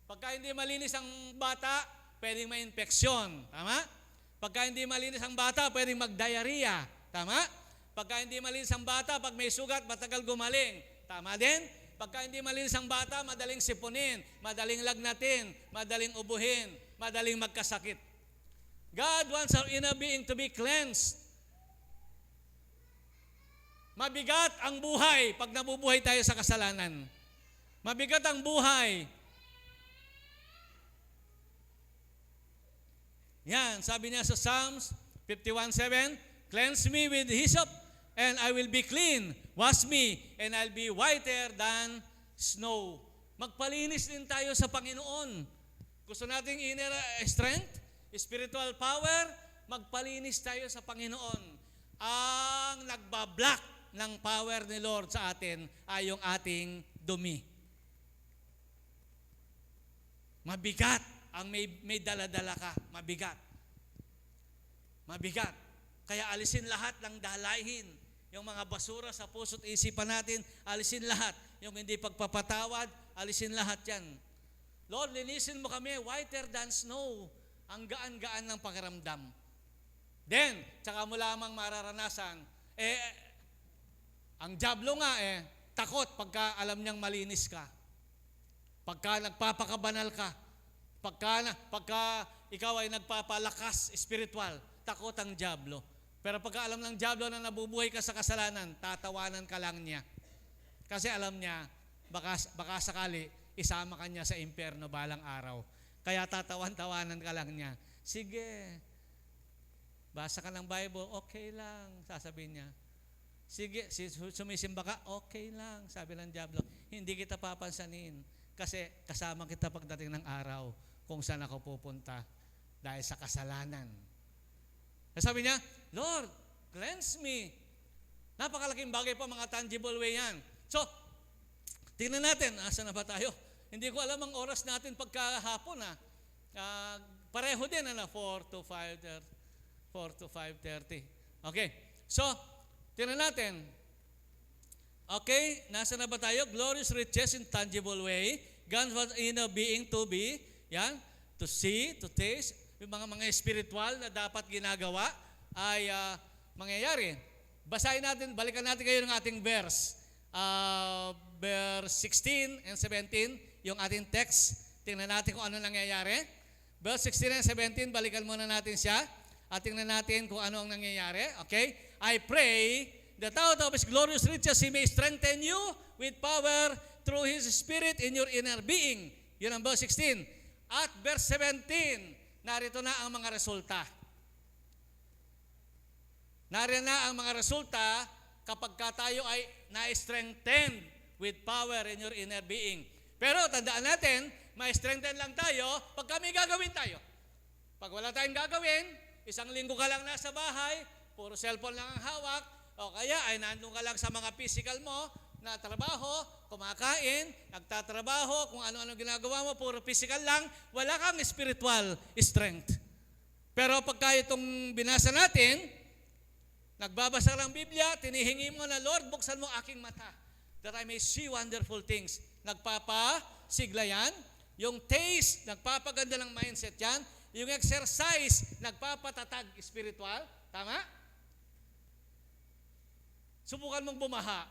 Pagka hindi malinis ang bata, pwedeng may infeksyon. Tama? Pagka hindi malinis ang bata, pwedeng mag-diarrhea. Tama? Pagka hindi malinis ang bata, pag may sugat, matagal gumaling. Tama din? Pagka hindi malinis ang bata, madaling sipunin, madaling lagnatin, madaling ubuhin, madaling magkasakit. God wants our inner being to be cleansed. Mabigat ang buhay pag nabubuhay tayo sa kasalanan. Mabigat ang buhay. Yan, sabi niya sa Psalms 51:7, cleanse me with hyssop, and I will be clean. Wash me, and I'll be whiter than snow. Magpalinis din tayo sa Panginoon. Gusto nating inner strength, spiritual power, magpalinis tayo sa Panginoon. Ang nagbablock ng power ni Lord sa atin ay yung ating dumi. Mabigat ang may dala-dala ka. Mabigat. Mabigat. Kaya alisin lahat ng dalahin. Yung mga basura sa puso't isipan natin, alisin lahat. Yung hindi pagpapatawad, alisin lahat yan. Lord, linisin mo kami, whiter than snow. Ang gaan-gaan ng pakiramdam. Then, tsaka mo lamang mararanasan, ang diablo nga takot pagka alam niyang malinis ka. Pagka nagpapakabanal ka. Pagka ikaw ay nagpapalakas spiritual, takot ang diablo. Pero pagka alam ng diablo na nabubuhay ka sa kasalanan, tatawanan ka lang niya. Kasi alam niya, baka sakali, isama ka niya sa impyerno balang araw. Kaya tatawan-tawanan ka lang niya. Sige, basa ka ng Bible, okay lang, sasabihin niya. Sige, sumisimba ka, okay lang, sabi ng diablo. Hindi kita papansanin kasi kasama kita pagdating ng araw kung saan ako pupunta dahil sa kasalanan. Sabi niya, Lord, cleanse me. Napakalaking bagay po, mga tangible way yan. So, tingnan natin, asa na ba tayo? Hindi ko alam ang oras natin pagkahapon. Pareho din, 4 to 5:30. Okay, so, tingnan natin. Okay, nasa na ba tayo? Glorious riches in tangible way. God was inner being to be, yan, to see, to taste. Yung mga spiritual na dapat ginagawa ay mangyayari. Basahin natin, balikan natin kayo ng ating verse. Verse 16 and 17, yung ating text. Tingnan natin kung ano nangyayari. Verse 16 and 17, balikan muna natin siya. At tingnan natin kung ano ang nangyayari. Okay? I pray that out of His glorious riches He may strengthen you with power through His Spirit in your inner being. Yun ang verse 16. At verse 17, narito na ang mga resulta. Narito na ang mga resulta kapag tayo ay na-strengthened with power in your inner being. Pero tandaan natin, ma-strengthen lang tayo pag kami gagawin tayo. Pag wala tayong gagawin, isang linggo ka lang nasa bahay, puro cellphone lang ang hawak, o kaya ay nandun ka lang sa mga physical mo na trabaho, kumakain, nagtatrabaho, kung ano-ano ginagawa mo, puro physical lang, wala kang spiritual strength. Pero pagka itong binasa natin, nagbabasa ng Biblia, tinihingi mo na, Lord, buksan mo aking mata that I may see wonderful things. Nagpapasigla yan. Yung taste, nagpapaganda ng mindset yan. Yung exercise, nagpapatatag spiritual. Tama? Subukan mong bumaha.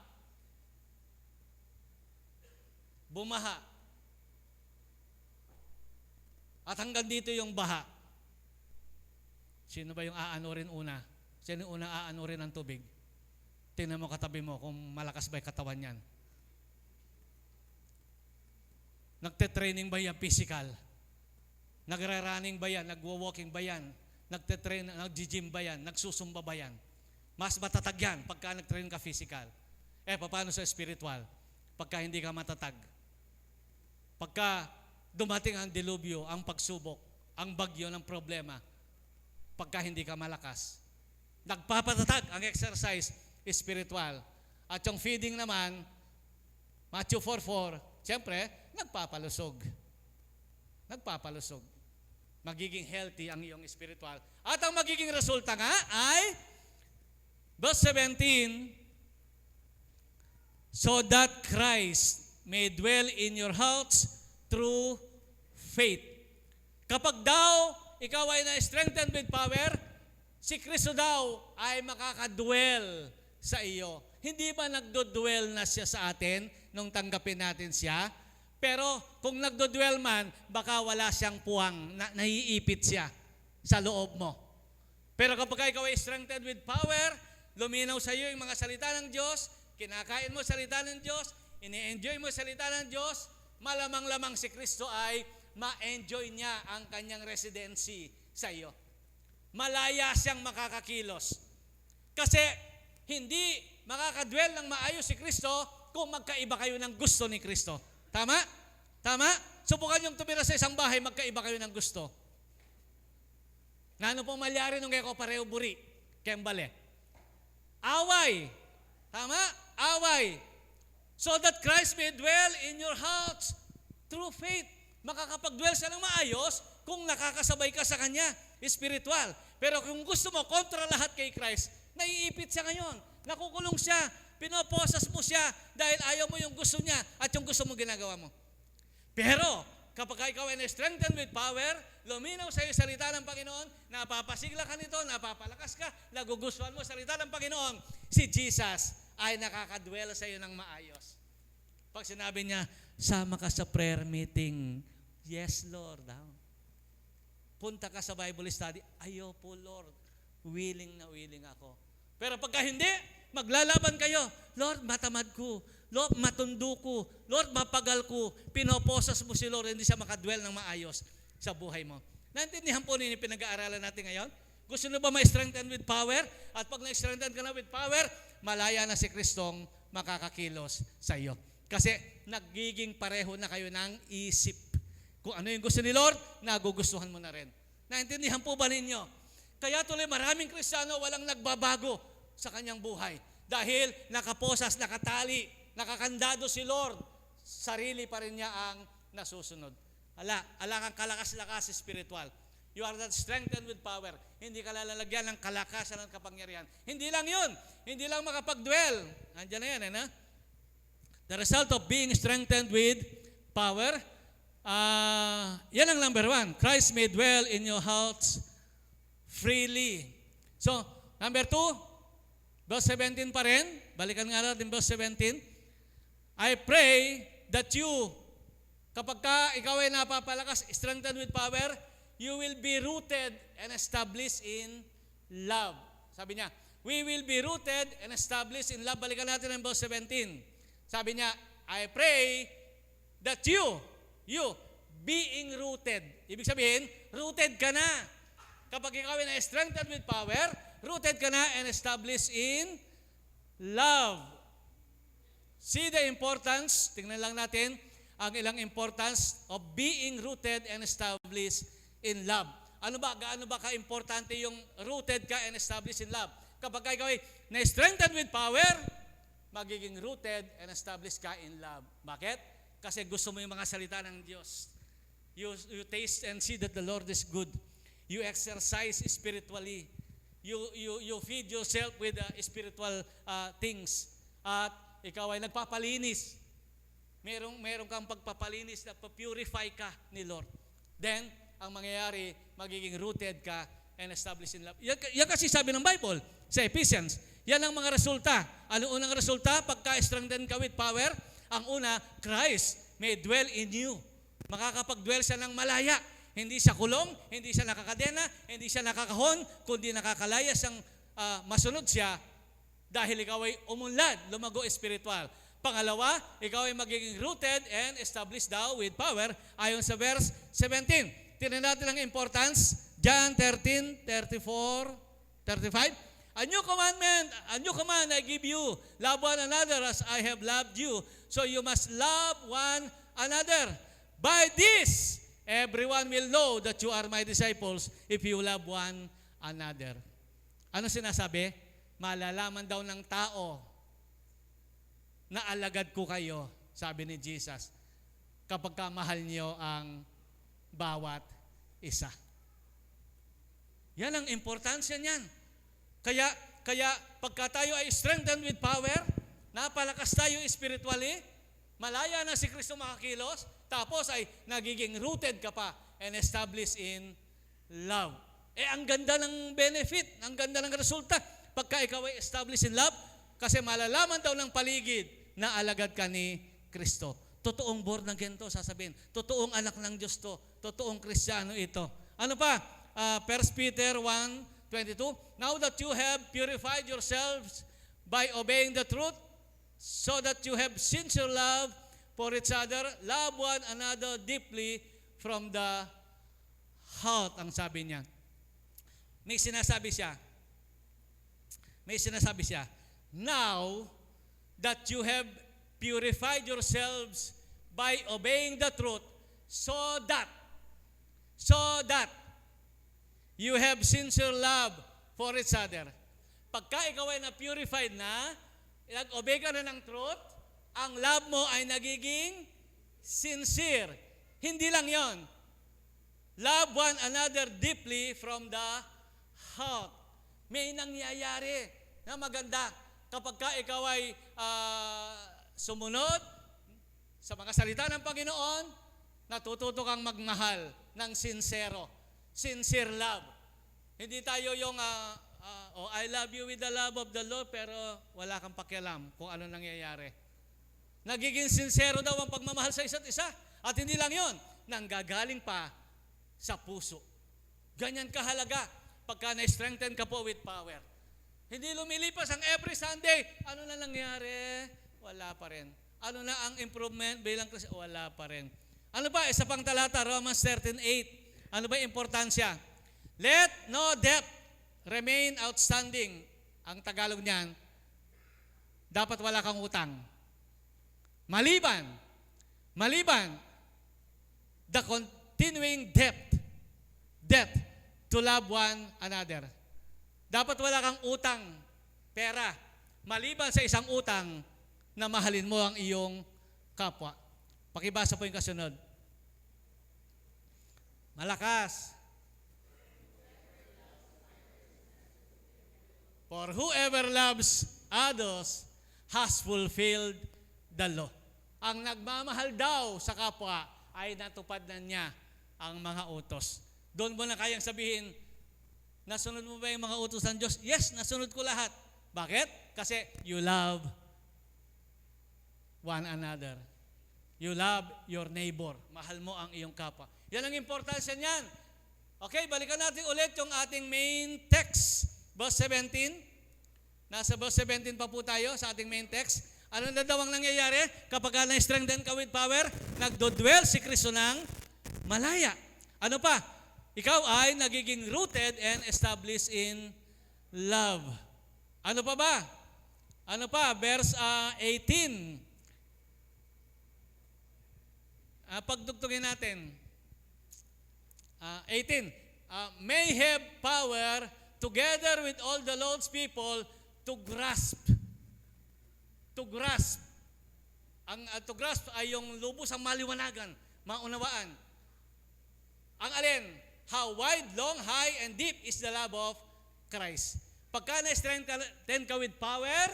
Bumaha. At hanggang dito yung baha. Sino ba yung aanurin una? Sino yung unang aanurin ng tubig? Tingnan mo katabi mo kung malakas ba yung katawan yan. Nagte-training ba yan physical? Nagre-running ba yan? Nagwo-walking ba yan? Nag-gym ba yan? Nagsusumba ba yan? Mas matatag yan pagka nag-train ka physical. Paano sa spiritual? Pagka hindi ka matatag. Pagka dumating ang dilubyo, ang pagsubok, ang bagyo ng problema, pagka hindi ka malakas. Nagpapatatag ang exercise, spiritual. At yung feeding naman, Matthew 4:4, siyempre, nagpapalusog. Nagpapalusog. Magiging healthy ang iyong spiritual. At ang magiging resulta nga ay, verse 17, so that Christ may dwell in your hearts through faith. Kapag daw ikaw ay na-strengthened with power, si Kristo daw ay makakadwell sa iyo. Hindi ba nagdo-dwell na siya sa atin nung tanggapin natin siya? Pero kung nagdo-dwell man, baka wala siyang puwang, naiipit siya sa loob mo. Pero kapag ikaw ay strengthened with power, luminaw sa iyo yung mga salita ng Diyos, kinakain mo salita ng Diyos, ini-enjoy mo salita ng Diyos, malamang-lamang si Kristo ay ma-enjoy niya ang kanyang residency sa iyo. Malaya siyang makakakilos. Kasi hindi makakadwell ng maayos si Kristo kung magkaiba kayo ng gusto ni Kristo. Tama? Tama? Subukan yung tumira sa isang bahay, magkaiba kayo ng gusto. Ngano pong malyari nung kayo pareho buri, kembale. Away. Tama? Away. So that Christ may dwell in your hearts through faith. Makakapag-dwell siya ng maayos kung nakakasabay ka sa Kanya, spiritual. Pero kung gusto mo, kontra lahat kay Christ, naiipit siya ngayon. Nakukulong siya. Pinoposas mo siya dahil ayaw mo yung gusto niya at yung gusto mo ginagawa mo. Pero kapag ikaw ay na-strengthened with power, luminaw sa iyo salita ng Panginoon, napapasigla ka nito, napapalakas ka, nagugustuhan mo salita ng Panginoon, si Jesus ay nakakadwell sa iyo ng maayos. Pag sinabi niya, sama ka sa prayer meeting, yes Lord. Punta ka sa Bible study, ayo po Lord, willing na willing ako. Pero pagka hindi, maglalaban kayo. Lord, matamad ko. Lord, matundo ko. Lord, mapagal ko. Pinoposas mo si Lord, hindi siya makadwell ng maayos sa buhay mo. Naintindihan po ninyo pinag-aaralan natin ngayon? Gusto nyo ba ma-strengthen with power? At pag na-strengthen ka na with power, malaya na si Kristong makakakilos sa iyo. Kasi nagiging pareho na kayo ng isip. Kung ano yung gusto ni Lord, nagugustuhan mo na rin. Naintindihan po ba ninyo? Kaya tuloy maraming Kristiyano walang nagbabago sa kanyang buhay. Dahil nakaposas, nakatali, nakakandado si Lord, sarili pa rin niya ang nasusunod. Ala kang kalakas-lakas spiritual. You are not strengthened with power. Hindi ka lalagyan ng kalakasan at kapangyarihan. Hindi lang yun. Hindi lang makapag-dwell. Andiyan na yan, eh, na? The result of being strengthened with power, yan ang number 1. Christ may dwell in your hearts freely. So, number 2, verse 17 pa rin. Balikan nga natin verse 17. I pray that you, kapag ikaw ay napapalakas, strengthened with power, you will be rooted and established in love. Sabi niya, we will be rooted and established in love. Balikan natin ang verse 17. Sabi niya, I pray that you being rooted. Ibig sabihin, rooted ka na. Kapag ikaw ay na-strengthened with power, rooted ka na and established in love. See the importance, tingnan lang natin, ang ilang importance of being rooted and established in love. Gaano ba ka-importante yung rooted ka and established in love? Kapag ikaw ay na-strengthened with power, magiging rooted and established ka in love. Bakit? Kasi gusto mo yung mga salita ng Diyos. You taste and see that the Lord is good. You exercise spiritually. You feed yourself with spiritual things. At ikaw ay nagpapalinis. Merong kang pagpapalinis na purify ka ni Lord. Then, ang mangyayari, magiging rooted ka and established in love. Yan kasi sabi ng Bible sa Ephesians. Yan ang mga resulta. Ano unang resulta? Pagka-strengthen ka with power, ang una, Christ may dwell in you. Makakapag-dwell siya ng malaya. Hindi siya kulong, hindi siya nakakadena, hindi siya nakakahon, kundi nakakalaya siyang masunod siya dahil ikaw ay umunlad, lumago espiritual. Pangalawa, ikaw ay magiging rooted and established daw with power ayon sa verse 17. Tingnan natin ang importance. John 13:34, 35. A new command I give you. Love one another as I have loved you. So you must love one another. By this, everyone will know that you are my disciples if you love one another. Ano sinasabi? Malalaman daw ng tao na alagad ko kayo, sabi ni Jesus, kapag kamahal niyo ang bawat isa. Yan ang importansya niyan. Kaya pagka tayo ay strengthened with power, napalakas tayo spiritually, malaya na si Kristo makakilos, tapos ay nagiging rooted ka pa and established in love. Ang ganda ng benefit, ang ganda ng resulta, pagka ikaw ay established in love, kasi malalaman daw ng paligid na alagad ka ni Kristo. Totoong born again to, sasabihin. Totoong anak ng Diyos to. Totoong Kristiyano ito. Ano pa? 1 Peter 1:22. Now that you have purified yourselves by obeying the truth, so that you have sincere love for each other, love one another deeply from the heart, ang sabi niya. May sinasabi siya, now that you have purified yourselves by obeying the truth, so that you have sincere love for each other. Pagka ikaw ay na-purified na, nag-obey ka na ng truth, ang love mo ay nagiging sincere. Hindi lang yon. Love one another deeply from the heart. May nangyayari na maganda kapag ka ikaw ay sumunod sa mga salita ng Panginoon, natututo kang magmahal ng sincere love. Hindi tayo yung I love you with the love of the Lord, pero wala kang pakialam kung ano nangyayari. Nagiging sincero daw ang pagmamahal sa isa't isa. At hindi lang yon, nanggagaling pa sa puso. Ganyan kahalaga pagka na-strengthen ka po with power. Hindi lumilipas ang every Sunday. Ano na nangyari? Wala pa rin. Ano na ang improvement bilang Kristo? Wala pa rin. Ano ba? Isa pang talata, Romans 13:8. Ano ba yung importansya? Let no debt remain outstanding. Ang Tagalog niyan, dapat wala kang utang. Maliban, the continuing debt to love one another. Dapat wala kang utang, pera, maliban sa isang utang na mahalin mo ang iyong kapwa. Pakibasa po yung kasunod. Malakas. For whoever loves others has fulfilled the law. Ang nagmamahal daw sa kapwa ay natupad na niya ang mga utos. Doon mo na kayang sabihin, nasunod mo ba yung mga utos ng Diyos? Yes, nasunod ko lahat. Bakit? Kasi you love one another. You love your neighbor. Mahal mo ang iyong kapwa. Yan ang importansya niyan. Okay, balikan natin ulit yung ating main text. Verse 17. Nasa verse 17 pa po tayo sa ating main text. Ano na daw ang nangyayari? Kapag na-strengthen ka with power, nagdodwell si Kristo ng malaya. Ano pa? Ikaw ay nagiging rooted and established in love. Ano pa ba? Ano pa? Verse 18. Pagdugtugin natin. 18. May have power together with all the Lord's people to grasp. To grasp. To grasp ay yung lubos ang maliwanagan, maunawaan. Ang alin? How wide, long, high, and deep is the love of Christ. Pagka na-strengthen ka with power,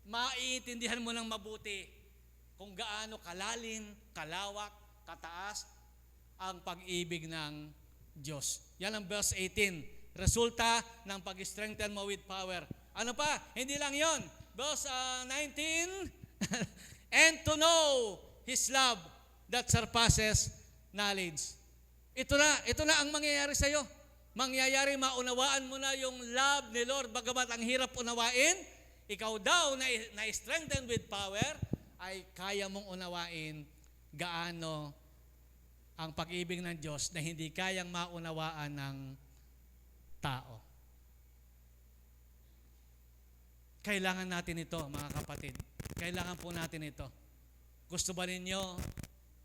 maiintindihan mo ng mabuti kung gaano kalalim, kalawak, kataas ang pag-ibig ng Diyos. Yan ang verse 18. Resulta ng pag-strengthen mo with power. Ano pa? Hindi lang yon. Verse 19. And to know His love that surpasses knowledge. Ito na ang mangyayari sa iyo. Mangyayari, maunawaan mo na yung love ni Lord. Bagamat ang hirap unawain, ikaw daw na strengthened with power, ay kaya mong unawain gaano ang pag-ibig ng Diyos na hindi kayang maunawaan ng tao. Kailangan natin ito, mga kapatid. Kailangan po natin ito. Gusto ba ninyo,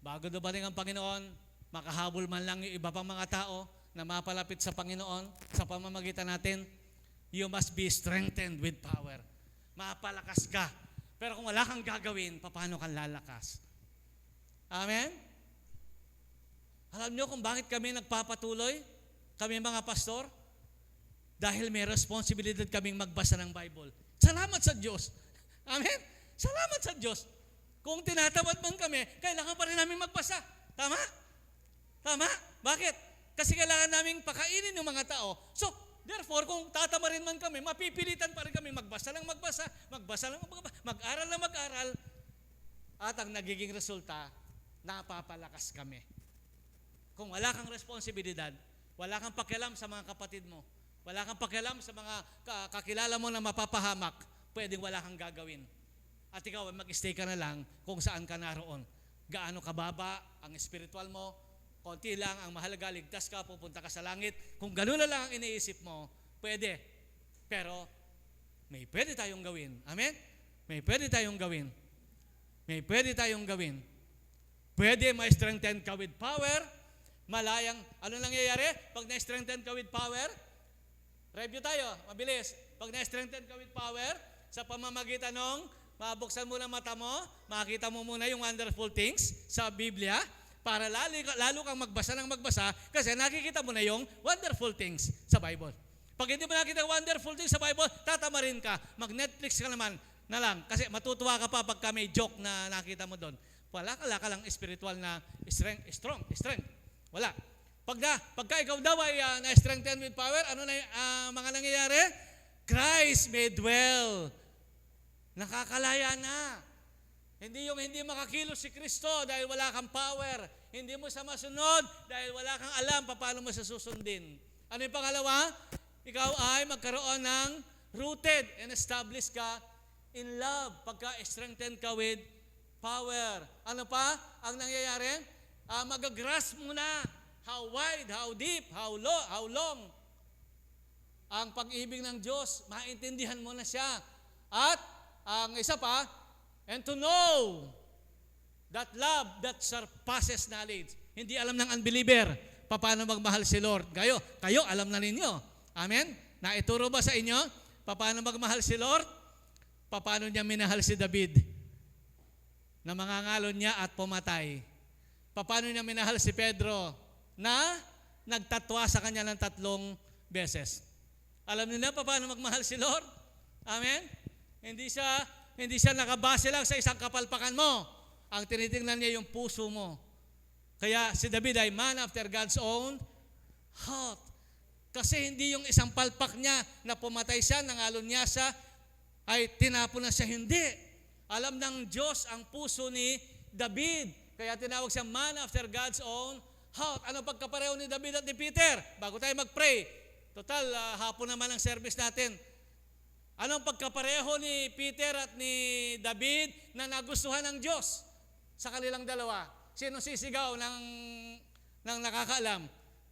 bago dumating ang Panginoon, makahabol man lang yung iba pang mga tao na mapalapit sa Panginoon sa pamamagitan natin? You must be strengthened with power. Mapalakas ka. Pero kung wala kang gagawin, paano kang lalakas? Amen? Alam nyo kung bakit kami nagpapatuloy? Kami mga pastor? Dahil may responsibilidad kaming magbasa ng Bible. Salamat sa Diyos. Amen? Salamat sa Diyos. Kung tinatamad man kami, kailangan pa rin namin magbasa. Tama? Tama? Bakit? Kasi kailangan namin pakainin yung mga tao. So, therefore, kung tatamarin man kami, mapipilitan pa rin kami magbasa lang magbasa, mag-aral lang mag-aral, at ang nagiging resulta, napapalakas kami. Kung wala kang responsibilidad, wala kang pakialam sa mga kapatid mo, wala kang pakialam sa mga kakilala mo na mapapahamak, pwedeng wala kang gagawin. At ikaw, mag-stay ka na lang kung saan ka naroon. Gaano kababa ang spiritual mo, konti lang ang mahalaga, ligtas ka, pupunta ka sa langit. Kung gano'n na lang ang iniisip mo, pwede. Pero, may pwede tayong gawin. Amen? May pwede tayong gawin. May pwede tayong gawin. Pwede ma-strengthen ka with power. Malayang, ano nangyayari? Pag na-strengthen ka with power, review tayo, mabilis. Pag na-strengthen ka with power, sa pamamagitan ng mabuksan mo na mata mo, makita mo muna yung wonderful things sa Biblia, para lalo kang magbasa ng magbasa, kasi nakikita mo na yung wonderful things sa Bible. Pag hindi mo nakita wonderful things sa Bible, tatamarin ka. Mag-Netflix ka naman na lang, kasi matutuwa ka pa pagka may joke na nakita mo doon. Wala ka lang spiritual na strength. Wala. Pagka ikaw daw ay na-strengthen with power, ano na mga nangyayari? Christ may dwell. Nakakalaya na. Hindi yung hindi makakilos si Kristo dahil wala kang power. Hindi mo sa masunod dahil wala kang alam paano mo sa susundin. Ano yung pangalawa? Ikaw ay magkaroon ng rooted and established ka in love. Pagka-strengthen ka with power. Ano pa ang nangyayari? Magagrasp mo na how wide, how deep, how long ang pag-ibig ng Diyos. Maintindihan mo na siya. At ang isa pa, and to know that love that surpasses knowledge. Hindi alam ng unbeliever paano magmahal si Lord. Kayo alam na ninyo. Amen? Naituro ba sa inyo paano magmahal si Lord? Paano niya minahal si David na mangangalon niya at pumatay? Paano niya minahal si Pedro na nagtatwa sa kanya ng 3 beses? Alam niyo na paano magmahal si Lord? Amen? Hindi siya nakabase lang sa isang kapalpakan mo. Ang tinitingnan niya yung puso mo. Kaya si David ay man after God's own heart. Kasi hindi yung isang palpak niya na pumatay siya, nangalon niya siya, ay tinapon na siya. Hindi. Alam ng Diyos ang puso ni David. Kaya tinawag siya man after God's own heart. Ano pagkapareho ni David at ni Peter? Bago tayo mag-pray. Total, hapon naman ang service natin. Anong pagkapareho ni Peter at ni David na nagustuhan ng Diyos sa kanilang dalawa? Sino sisigaw ng nakakaalam?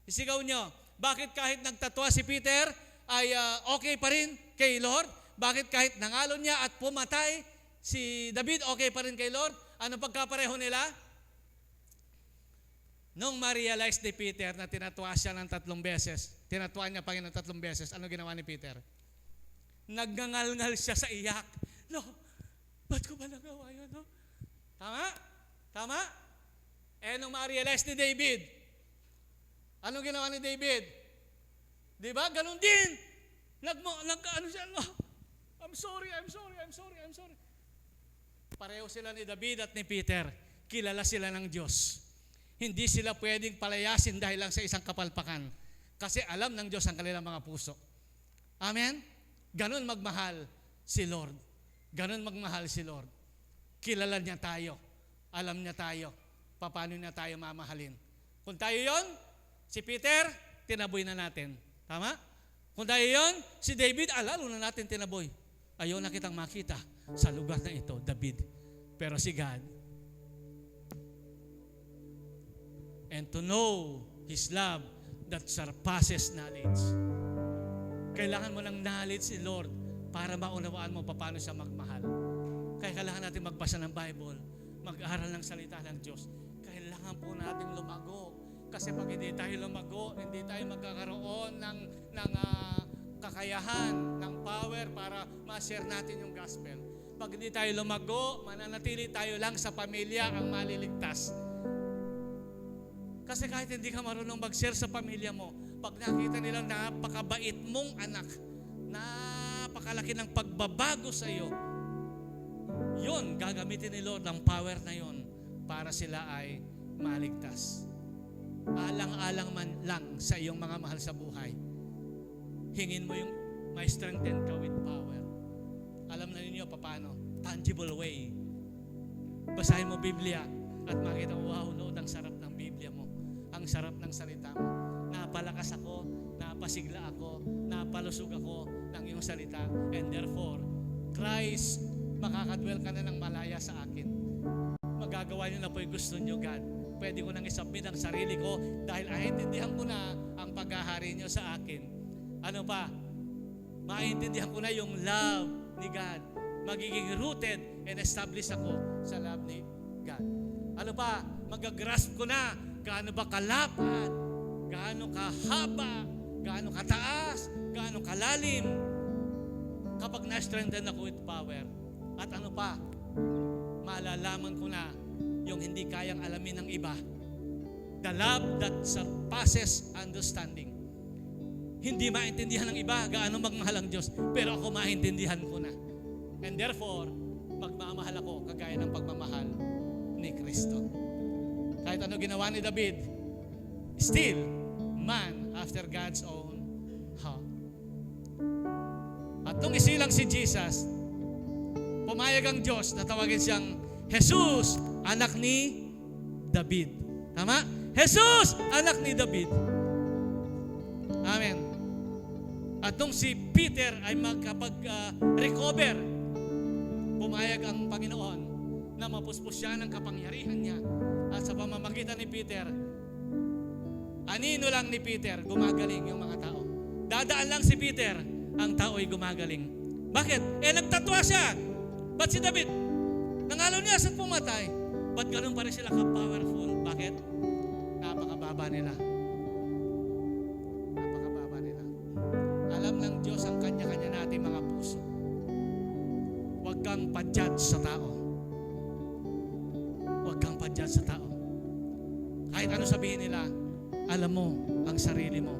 Sisigaw nyo. Bakit kahit nagtatwa si Peter ay okay pa rin kay Lord? Bakit kahit nangalon niya at pumatay si David, okay pa rin kay Lord? Anong pagkapareho nila? Nung ma-realize ni Peter na tinatwa siya ng 3 beses, tinatwa niya Panginoon 3 beses, ano ginawa ni Peter? Nagngangal-ngal siya sa iyak. No, ba't ko ba nagawa yun? No? Tama? Tama? Nung ma-realize ni David, anong ginawa ni David? Di ba? Ganun din. Ano siya? No, I'm sorry. Pareho sila ni David at ni Peter. Kilala sila ng Diyos. Hindi sila pwedeng palayasin dahil lang sa isang kapalpakan. Kasi alam ng Diyos ang kanilang mga puso. Amen? Ganon magmahal si Lord. Ganon magmahal si Lord. Kilala niya tayo. Alam niya tayo. Paano niya tayo mamahalin. Kung tayo yon, Si Peter, tinaboy na natin. Tama? Kung dahil yun, si David, lalo na natin tinaboy. Ayaw na kitang makita sa lugar na ito, David. Pero si God, and to know His love that surpasses knowledge. Kailangan mo ng knowledge si Lord para maunawaan mo paano siya magmahal. Kaya kailangan natin magbasa ng Bible, mag-aral ng salita ng Diyos. Kailangan po natin lumago. Kasi pag hindi tayo lumago, hindi tayo magkakaroon ng kakayahan, ng power para ma-share natin yung gospel. Pag hindi tayo lumago, mananatili tayo lang sa pamilya ang maliligtas. Kasi kahit hindi ka marunong mag-share sa pamilya mo, pag nakita nilang napakabait mong anak, napakalaki ng pagbabago sa iyo, yun, gagamitin ni Lord ang power na yun para sila ay maligtas. Alang-alang man lang sa iyong mga mahal sa buhay. Hingin mo yung may strengthen ka with power. Alam na ninyo paano? Tangible way. Basahin mo Biblia at makita, wow, Lord, ang sarap ng Biblia mo. Ang sarap ng salita mo. Napalakas ako, napasigla ako, napalusog ako ng iyong salita. And therefore, Christ, makakadwell ka na ng malaya sa akin. Magagawa niyo na po yung gusto niyo, God. Pwede ko nang isubmit ang sarili ko dahil aintindihan ko na ang paghahari niyo sa akin. Ano pa? Maintindihan ko na yung love ni God. Magiging rooted and established ako sa love ni God. Ano pa? Magagrasp ko na gaano ba kalapad, gaano kahaba, gaano kataas, gaano kalalim kapag na-strengthen ako with power. At ano pa? Malalaman ko na yung hindi kayang alamin ng iba. The love that surpasses understanding. Hindi maintindihan ng iba gaano magmahal ang Diyos, pero ako maintindihan ko na. And therefore, magmamahal ako kagaya ng pagmamahal ni Kristo. Kahit ano ginawa ni David, still, man after God's own heart. At nung isilang si Jesus, pumayag ang Diyos na tawagin siyang Jesus, anak ni David. Tama? Jesus, anak ni David. Amen. At nung si Peter ay magkapag-recover, pumayag ang Panginoon na mapuspos siya ng kapangyarihan niya. At sa pamamagitan ni Peter, anino lang ni Peter, gumagaling yung mga tao. Dadaan lang si Peter, ang tao ay gumagaling. Bakit? Nagtatwa siya. Ba't si David? Nangalaw niya saan pumatay. Ba't ganun pa rin sila ka-powerful? Bakit? Napakababa nila. Napakababa nila. Alam ng Diyos ang kanya-kanya natin mga puso. Huwag kang pa-judge sa tao. Huwag kang pa-judge sa tao. Kahit ano sabihin nila, alam mo ang sarili mo.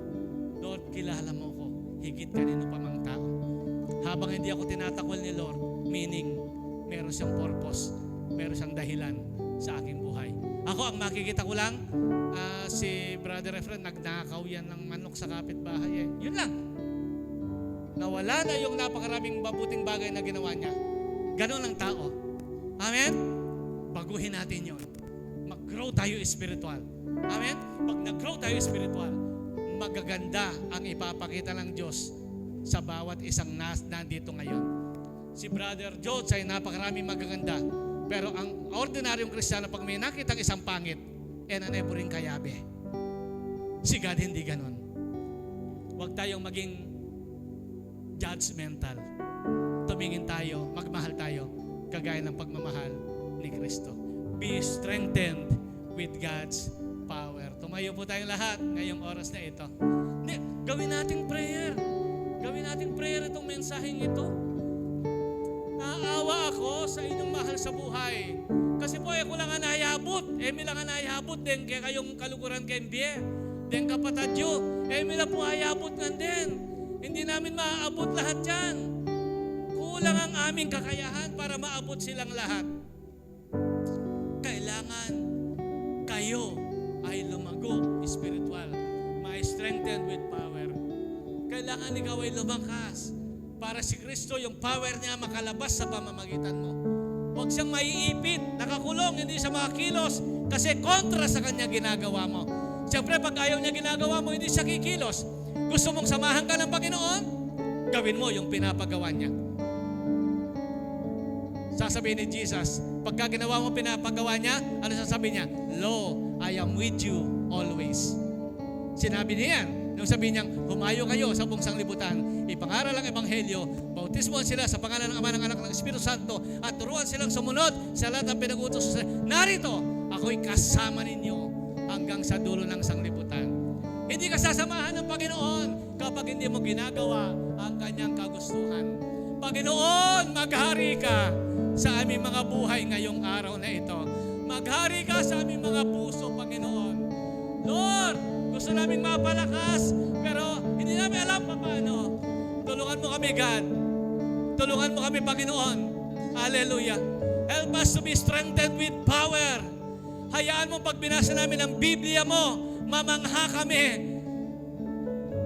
Lord, kilala mo ko. Higit kanino pa mang tao. Habang hindi ako tinatakwil ni Lord, meaning, meron siyang purpose, meron siyang dahilan sa aking buhay. Ako, ang makikita ko lang, si Brother Efren, nagnakaw yan ng manok sa kapitbahay. Yun lang. Nawala na yung napakaraming mabuting bagay na ginawa niya. Ganon ang tao. Amen? Baguhin natin yun. Mag-grow tayo spiritual. Amen? Pag nag-grow tayo spiritual, magaganda ang ipapakita ng Diyos sa bawat isang nandito ngayon. Si Brother George ay napakaraming magaganda. Pero ang ordinaryong Kristiyano, pag may nakitang isang pangit, nanay po rin kayabe. Si God hindi ganon. Huwag tayong maging judgmental. Tumingin tayo, magmahal tayo, kagaya ng pagmamahal ni Kristo. Be strengthened with God's power. Tumayo po tayong lahat ngayong oras na ito. Gawin nating prayer. Gawin nating prayer itong mensaheng ito. Naawa ako sa inyong mahal sa buhay. Kasi po, ako lang ang nahayabot. Emi lang ang nahayabot din. Kaya kayong kalukuran kay Mbie. Den kapatadyo. Emi lang po hayabot nga din. Hindi namin maaabot lahat yan. Kulang ang aming kakayahan para maabot silang lahat. Kailangan kayo ay lumago spiritual. Ma-strengthen with power. Kailangan ikaw ay lumakas para si Kristo, yung power niya makalabas sa pamamagitan mo. Huwag siyang maiipit, nakakulong, hindi siya makakilos kasi kontra sa kanya ginagawa mo. Siyempre, pag ayaw niya ginagawa mo, hindi siya kikilos. Gusto mong samahan ka ng Panginoon, gawin mo yung pinapagawa niya. Sasabihin ni Jesus, pagka ginawa mo pinapagawa niya, ano sasabihin niya? Lo, I am with you always. Sinabi niya yan. Nung sabihin niyang, humayo kayo sa buong sanglibutan, ipangaral ang Ebanghelyo, bautismoan sila sa pangalan ng Ama, ng Anak, ng Espiritu Santo, at turuan silang sumunod sa lahat ng pinag-utos. Narito, ako'y kasama ninyo hanggang sa dulo ng sanglibutan. Hindi ka sasamahan ng Panginoon kapag hindi mo ginagawa ang kanyang kagustuhan. Panginoon, maghari ka sa aming mga buhay ngayong araw na ito. Maghari ka sa aming mga puso, Panginoon. Lord, gusto naming mapalakas, pero hindi namin alam paano. Tulungan mo kami, God. Tulungan mo kami, Panginoon. Hallelujah. Help us to be strengthened with power. Hayaan mo pag binasa namin ang Biblia mo, mamangha kami.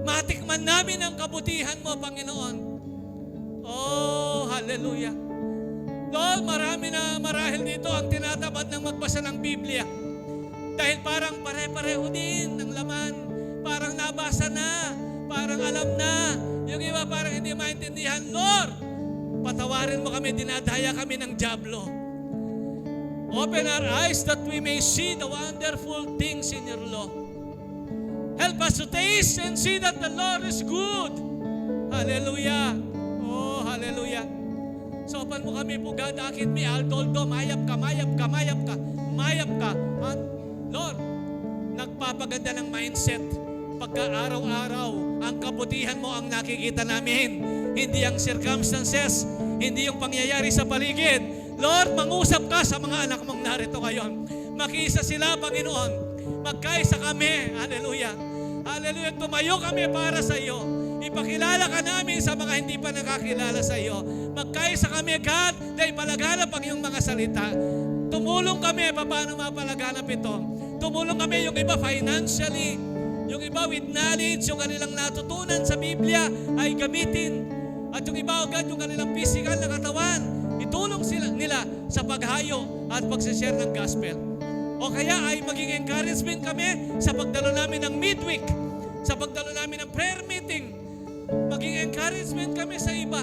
Matikman namin ang kabutihan mo, Panginoon. Oh, hallelujah. Lord, marami na marahil dito ang tinatamad ng magbasa ng Biblia. Dahil parang pare-pareho din ng laman. Parang nabasa na. Parang alam na. Yung iba parang hindi maintindihan. Lord, patawarin mo kami, dinadaya kami ng dyablo. Open our eyes that we may see the wonderful things in your law. Help us to taste and see that the Lord is good. Hallelujah. Oh, hallelujah. Sopan mo kami po, God, akit mi, altoldo, mayap ka, mayap ka, mayap ka, mayap ka. At Lord, nagpapaganda ng mindset. Pagka araw-araw, ang kabutihan mo ang nakikita namin. Hindi ang circumstances, hindi yung pangyayari sa paligid. Lord, mangusap ka sa mga anak mong narito ngayon. Makiisa sila, Panginoon. Magkaisa kami. Hallelujah. Hallelujah. Tumayo kami para sa iyo. Ipakilala ka namin sa mga hindi pa nakakilala sa iyo. Magkaisa kami, God, na ipalaganap ang iyong mga salita. Tumulong kami paano mapalaganap ito. Tumulong kami yung iba financially, yung iba with knowledge, yung kanilang natutunan sa Biblia ay gamitin. At yung iba, God, yung kanilang physical na katawan, itulong nila sa paghayo at pagsishare ng gospel. O kaya ay maging encouragement kami sa pagdalo namin ng midweek, sa pagdalo namin ng prayer meeting. Maging encouragement kami sa iba.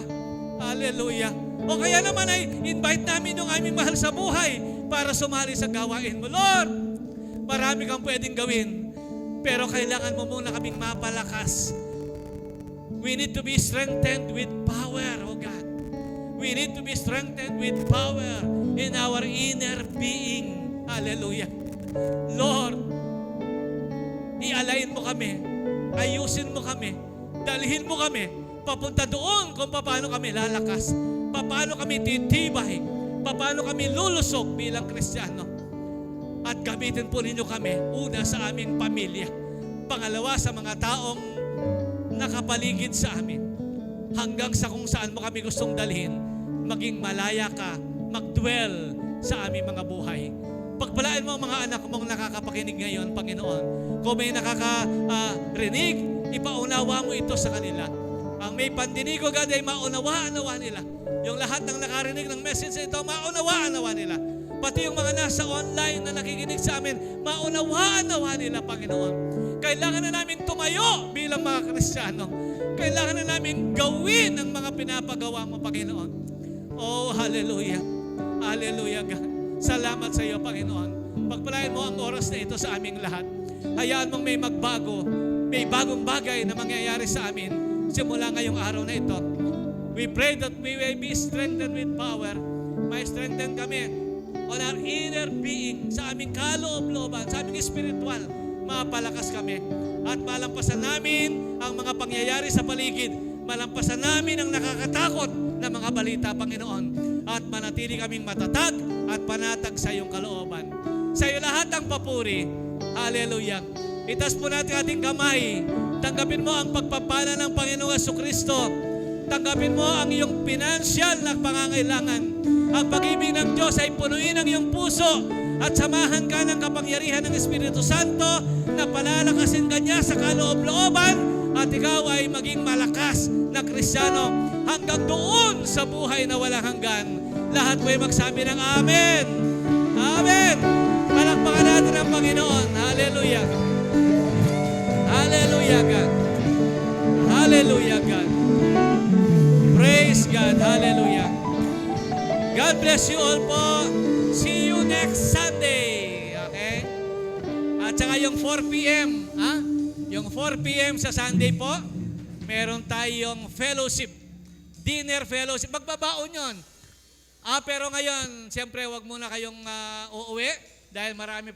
Hallelujah. O kaya naman ay invite namin yung aming mahal sa buhay para sumali sa gawain mo. Lord, marami kang pwedeng gawin, pero kailangan mo muna kaming mapalakas. We need to be strengthened with power, oh God. We need to be strengthened with power in our inner being. Hallelujah. Lord, i-align mo kami, ayusin mo kami, dalhin mo kami papunta doon kung paano kami lalakas, paano kami titibay, paano kami lulusok bilang Kristiyano. At gamitin po ninyo kami, una sa aming pamilya, pangalawa sa mga taong nakapaligid sa amin, hanggang sa kung saan mo kami gustong dalhin, maging malaya ka, mag-dwell sa aming mga buhay. Pagpalain mo ang mga anak mong nakakapakinig ngayon, Panginoon. Kung may nakakarinig, ipaunawa mo ito sa kanila. Ang may pandinig, God, ay maunawaan-nawa nila. Yung lahat ng nakarinig ng message na ito, maunawaan-nawa nila. Pati yung mga nasa online na nakikinig sa amin, maunawaan-nawa nila, Panginoon. Kailangan na namin tumayo bilang mga Kristiyano. Kailangan na namin gawin ang mga pinapagawa mo, Panginoon. Oh, hallelujah. Hallelujah, God. Salamat sa iyo, Panginoon. Pagpalain mo ang oras na ito sa aming lahat. Hayaan mong may magbago, may bagong bagay na mangyayari sa amin simula ngayong araw na ito. We pray that we may be strengthened with power. May strengthen kami on our inner being, sa aming kaloob-looban, sa aming spiritual. Mapalakas kami at malampasan namin ang mga pangyayari sa paligid. Malampasan namin ang nakakatakot na mga balita, Panginoon. At manatili kaming matatag at panatag sa iyong kalooban. Sa iyo lahat ang papuri. Hallelujah. Itaas po natin ating kamay. Tanggapin mo ang pagpapala ng Panginoong Jesucristo. Tanggapin mo ang iyong pinansyal na pangangailangan. Ang pag-ibig ng Diyos ay punuin ang iyong puso at samahan ka ng kapangyarihan ng Espiritu Santo na palalakasin ka niya sa kaloob-looban at ikaw ay maging malakas na Kristiyano hanggang doon sa buhay na walang hanggan. Lahat po ay magsabi ng Amen. Amen. Palakpakan natin ang Panginoon. Hallelujah. Hallelujah, God. Hallelujah, God. Praise God. Hallelujah. God bless you all po. See you next Sunday. Okay? At saka yung 4 p.m. Ha? Yung 4 p.m. sa Sunday po, meron tayong fellowship. Dinner fellowship. Magbabaon yun. Pero ngayon, siyempre, wag muna kayong uuwi dahil marami